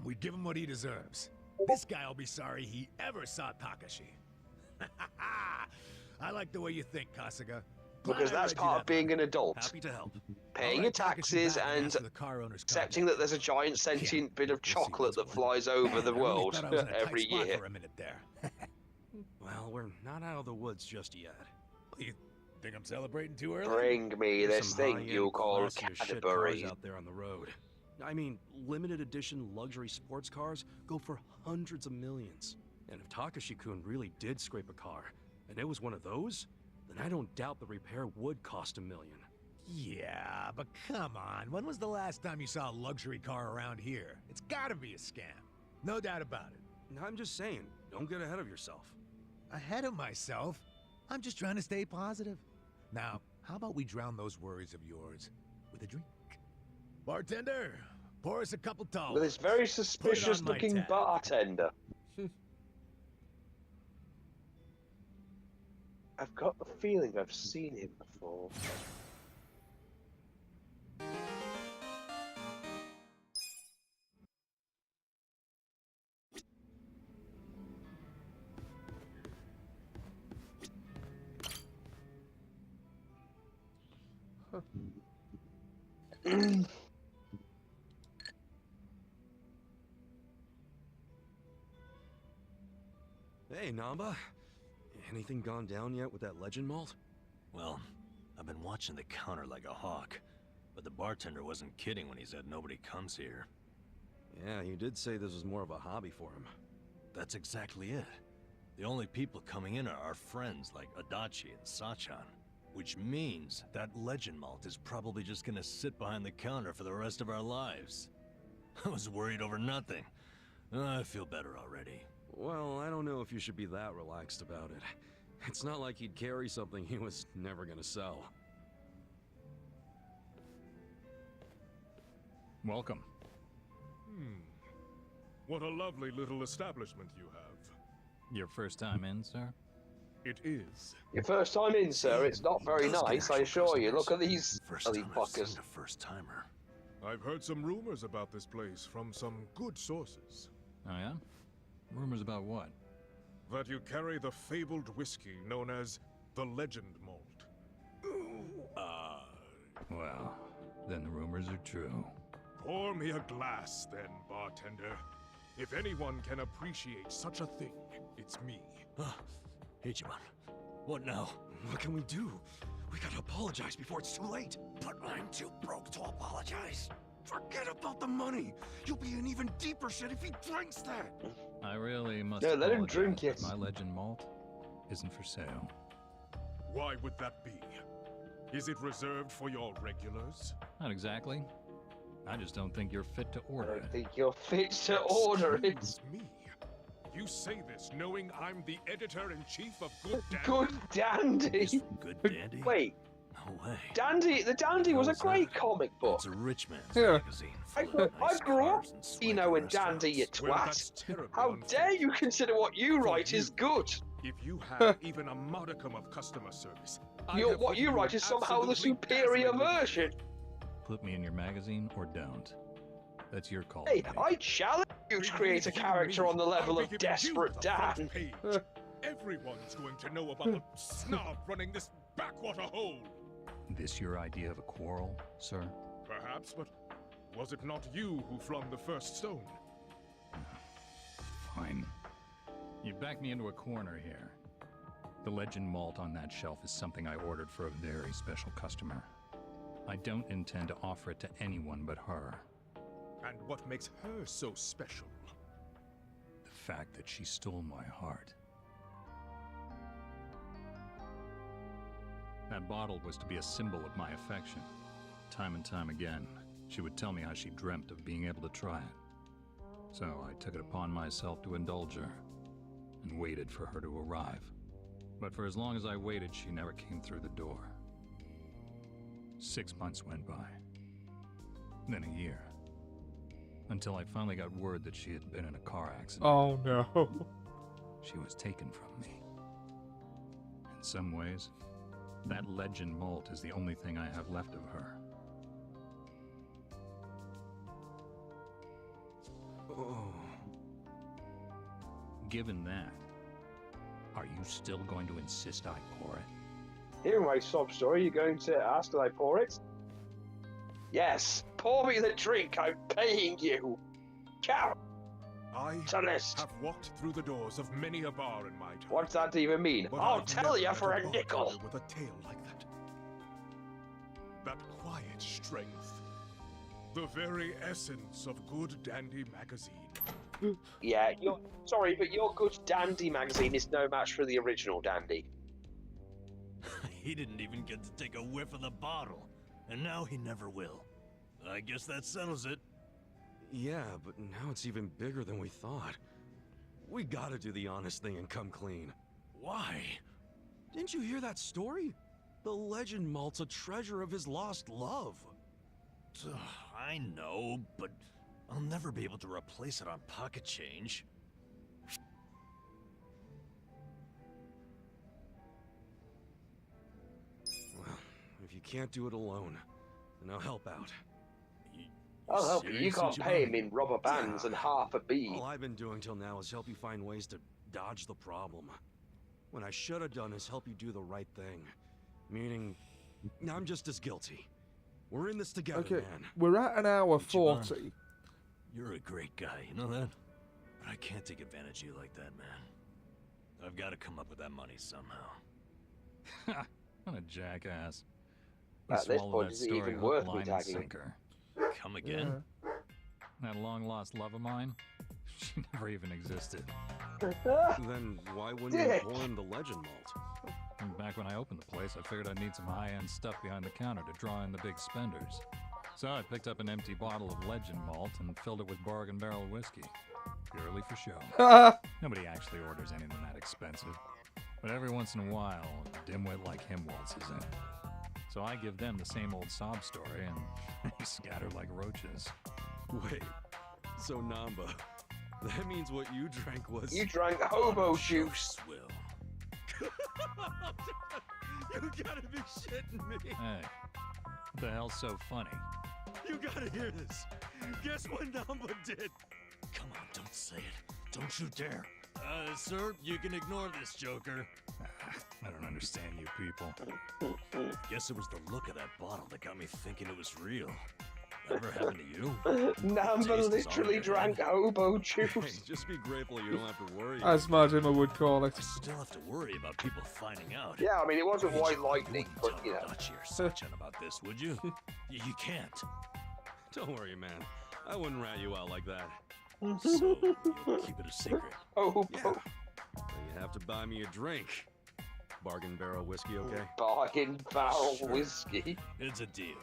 we give him what he deserves. This guy'll be sorry he ever saw Takashi. I like the way you think, Kasuga. Glad Because I that's read you part of that being much. an adult. Happy to help. Paying I'll your write Takashi taxes back and ask for the car owner's accepting contact. that there's a giant sentient bit of We'll see chocolate what's that going flies over the Man, I really world thought I was in a tight every spot year. for a minute there. Well, we're not out of the woods just yet. You think I'm celebrating too early? Bring me There's this some thing high-end, you call classier shit Cadbury. cars out there on the road. I mean, limited edition luxury sports cars go for hundreds of millions. And if Takashi-kun really did scrape a car, and it was one of those, then I don't doubt the repair would cost $1 million. Yeah, but come on. When was the last time you saw a luxury car around here? It's gotta be a scam. No doubt about it. I'm just saying, don't get ahead of yourself. Ahead of myself? I'm just trying to stay positive. Now, how about we drown those worries of yours with a drink? Bartender, pour us a couple tall With this ones. very suspicious my looking tab. bartender. I've got the feeling I've seen him before. Hey, Namba. Anything gone down yet with that legend malt? Well, I've been watching the counter like a hawk, but the bartender wasn't kidding when he said nobody comes here. Yeah, you did say this was more of a hobby for him. That's exactly it. The only people coming in are our friends like Adachi and Sachan, which means that legend malt is probably just gonna sit behind the counter for the rest of our lives. I was worried over nothing. I feel better already. Well, I don't know if you should be that relaxed about it. It's not like he'd carry something he was never gonna sell. Welcome. What a lovely little establishment you have. Your first time in, sir? It is. Your first time in, sir. It's not very Does get nice, I actual assure you. customers. Look at these First silly time I've fuckers. seen a first-timer. I've heard some rumors about this place from some good sources. Oh, yeah? Rumors about what? That you carry the fabled whiskey known as the Legend Malt. Well, then the rumors are true. Pour me a glass, then, bartender. If anyone can appreciate such a thing, it's me. Ichiban, what now? What can we do? We gotta apologize before it's too late. But I'm too broke to apologize. Forget about the money. You'll be in even deeper shit if he drinks that. I really must No, let him apologize, drink but it. my legend malt isn't for sale. Why would that be? Is it reserved for your regulars? Not exactly. I just don't think you're fit to I order don't it. think you're fit to order it. Excuse me. You say this knowing I'm the editor-in-chief of Good Dandy? Good Dandy. Is Good Dandy? Wait, No way. Dandy. The Dandy was a How's great that? comic book. It's a rich man's Yeah. magazine. I full of nice grew up, cars and you know, swanky in Dandy, you restaurants. Well, twat. that's terribly How dare you unfortunate. consider what you write is good? If you have even a modicum of customer service, I'd have What you written write is somehow the absolutely superior dazzling review. version. Put me in your magazine or don't. That's your call. Hey, to make. I challenge you to create a character on the level I'll of be giving you Desperate the front Dan. page. Everyone's going to know about the snob running this backwater hole. This your idea of a quarrel, sir? Perhaps, but was it not you who flung the first stone? Fine. You backed me into a corner here. The legend malt on that shelf is something I ordered for a very special customer. I don't intend to offer it to anyone but her. And what makes her so special? The fact that she stole my heart. That bottle was to be a symbol of my affection. Time and time again, she would tell me how she dreamt of being able to try it. So I took it upon myself to indulge her, and waited for her to arrive. But for as long as I waited, she never came through the door. 6 months went by. Then a year. Until I finally got word that she had been in a car accident. Oh no. She was taken from me. In some ways, that legend malt is the only thing I have left of her. Oh. Given that, are you still going to insist I pour it? Hearing my sob story, you're going to ask that I pour it? Yes, pour me the drink. I'm paying you. Cow. I Celeste. have walked through the doors of many a bar in my time. What's that even mean? But I'll I've tell never you met for a bartender nickel. with a tale like that. That quiet strength. The very essence of Good Dandy magazine. Yeah, you're sorry, but your Good Dandy magazine is no match for the original Dandy. He didn't even get to take a whiff of the bottle, and now he never will. I guess that settles it. Yeah, but now it's even bigger than we thought. We gotta do the honest thing and come clean. Why? Didn't you hear that story? The legend malt's a treasure of his lost love. I know, but I'll never be able to replace it on pocket change. Well, if you can't do it alone, then I'll help out. I'll help you. You can't pay him in rubber bands and half a bead. All I've been doing till now is help you find ways to dodge the problem. What I should have done is help you do the right thing. Meaning, I'm just as guilty. We're in this together, Okay, man. we're at an hour 40. You're a great guy, you know that? But I can't take advantage of you like that, man. I've got to come up with that money somehow. What a jackass. At this point, is it even worth me tagging him? Come again? Yeah. That long-lost love of mine? She never even existed. Then why wouldn't you pour in the legend malt? And back when I opened the place, I figured I'd need some high-end stuff behind the counter to draw in the big spenders. So I picked up an empty bottle of legend malt and filled it with bargain barrel whiskey. Purely for show. Nobody actually orders anything that expensive. But every once in a while, a dimwit like him waltzes in. So I give them the same old sob story, and they scatter like roaches. Wait, so Namba, that means what you drank was... You drank hobo juice. You gotta be shitting me. Hey, what the hell's so funny? You gotta hear this. Guess what Namba did? Come on, don't say it. Don't you dare. Sir, you can ignore this, Joker. I don't understand you people. Guess it was the look of that bottle that got me thinking it was real. Ever happened to you? Namba literally drank hobo juice. Hey, just be grateful you don't have to worry. As Majima would call it. I still have to worry about people finding out. Yeah, I mean, it wasn't white lightning, You but, you know. wouldn't tell Adachi or Sachin about this, would you? You can't. Don't worry, man. I wouldn't rat you out like that. So, you'll keep it a secret. Oh, Yeah. Well, you have to buy me a drink. Bargain barrel whiskey, okay? bargain barrel Sure. whiskey. It's a deal.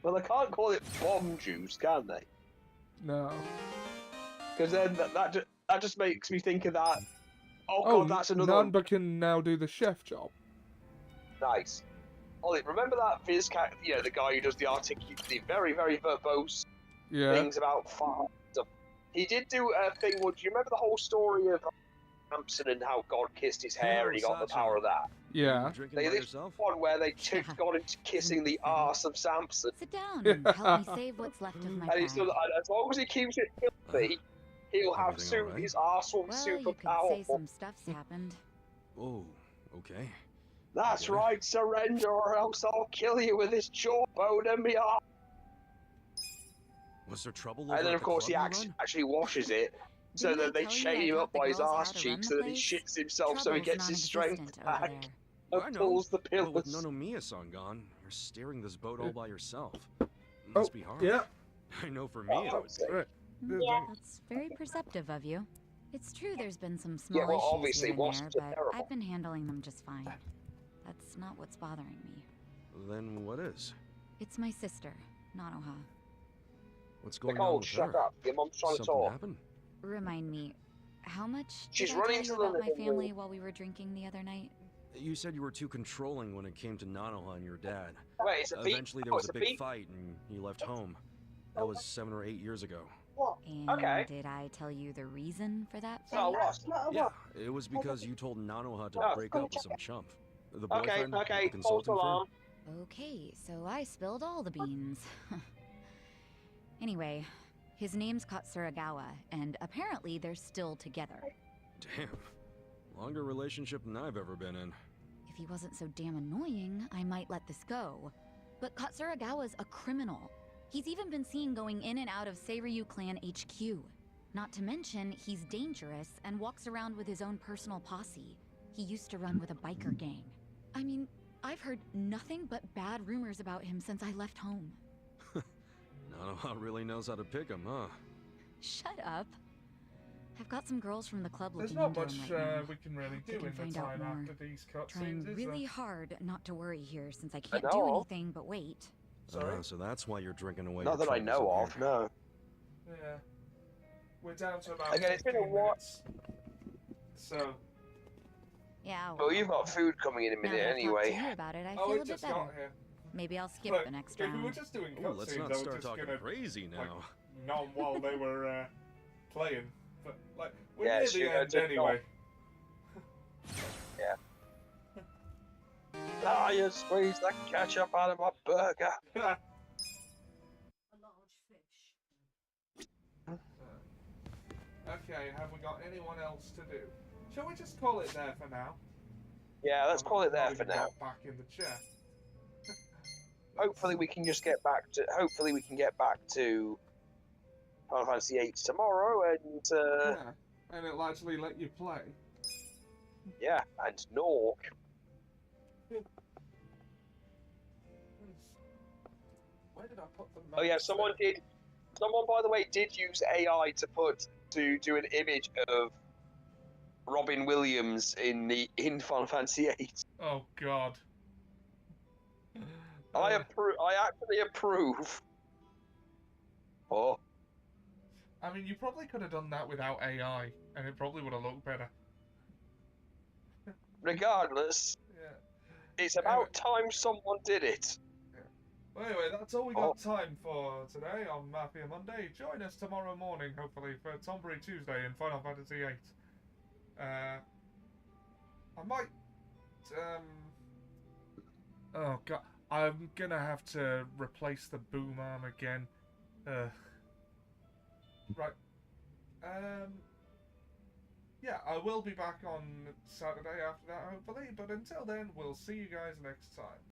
Well, they can't call it bomb juice, can they? No. Because then that just makes me think of that. Oh, Oh, God, that's another one. Namba can now do the chef job. Nice. Ollie, remember that Viz cat, you know, the guy who does the the very, very verbose Yeah. things about fart stuff. He did do a thing, do you remember the whole story of Samson and how God kissed his hair and he got the power of that? Yeah. Drinking by They yourself? one where they took God into kissing the arse of Samson. Sit down and help me save what's left of my And he's still, bag. as long as he keeps it filthy, he'll have Everything all right? his arse will be Well, super you could say powerful. some stuff's happened. Oh, okay. That's Yeah. right, surrender or else I'll kill you with this jawbone in me arse. Was there trouble over And then, at of the course, he club you run? actually washes it so Didn't I that they tell you chain I him taught up the by his girls how arse to cheeks run so the that he place? shits himself so he Trouble's gets his strength non-existent over back there. I and know. pulls the But with pillars. Nonomiya-san gone, you're steering this boat all by yourself. Must be hard. Yeah. I know for me it would be. Right. That's very perceptive of you. It's true there's been some small Yeah, well, issues obviously, here and wasps there, are but terrible. I've been handling them just fine. That's not what's bothering me. Then what is? It's my sister, Nanoha. What's going on Nicole, with shut her? up. Your mom's trying to Something talk. happened? Remind me, how much She's did I running tell to you the about my living family room. while we were drinking the other night? You said you were too controlling when it came to Nanoha and your dad. Wait, it's a beat. Eventually there Oh, was it's a a big beat. fight and you left home. That was 7 or 8 years ago. And Okay. did I tell you the reason for that So fight? what? Not a Yeah, lot. it was because you told Nanoha to Oh, break come up with check some it. chump. The Okay, boyfriend, okay, the false consulting firm. alarm. Okay, so I spilled all the beans. Anyway, his name's Katsuragawa, and apparently they're still together. Damn. Longer relationship than I've ever been in. If he wasn't so damn annoying, I might let this go. But Katsuragawa's a criminal. He's even been seen going in and out of Seiryu Clan HQ. Not to mention, he's dangerous and walks around with his own personal posse. He used to run with a biker gang. I mean, I've heard nothing but bad rumors about him since I left home. Nanoha really knows how to pick 'em, huh? Shut up. I've got some girls from the club There's looking not into much him right now. we can really We do can in the find out time more. after these Trying cutscenes, is really there? hard not to worry here since I can't know do of. anything but wait. Sorry? So that's why you're drinking away Not your that I troubles know in of, here. no. Yeah. We're down to about Again, it's been a 15 while. minutes. So. Yeah. Well, you've got food coming in a Now minute that I've talked anyway. to you about it, I Oh, feel it a bit just better. got here. Maybe I'll skip Look, the next if we were round. just doing Ooh, let's cutscenes, not I was start just talking gonna crazy now. like nom while they were playing. But like we're Yeah, near shoot, the end just anyway. Yeah. Ah, you squeezed the ketchup out of my burger. Okay, have we got anyone else to do? Shall we just call it there for now? Yeah, let's call it there Not for even now. got back in the chair. Hopefully we can just get back to. Hopefully we can get back to Final Fantasy VIII tomorrow, and Yeah, and it'll actually let you play. yeah, and Nork. Where did I put the Oh yeah, maps someone there? did. Someone, by the way, did use AI to do an image of Robin Williams in Final Fantasy VIII. Oh God. I actually approve. Oh. I mean, you probably could have done that without AI, and it probably would have looked better. Regardless, Yeah. it's about time someone did it. Yeah. Well, anyway, that's all we got time for today on Mafia Monday. Join us tomorrow morning, hopefully, for Tombury Tuesday in Final Fantasy VIII. I might, oh God, I'm gonna have to replace the boom arm again. Right. Yeah, I will be back on Saturday after that, hopefully, but until then, we'll see you guys next time.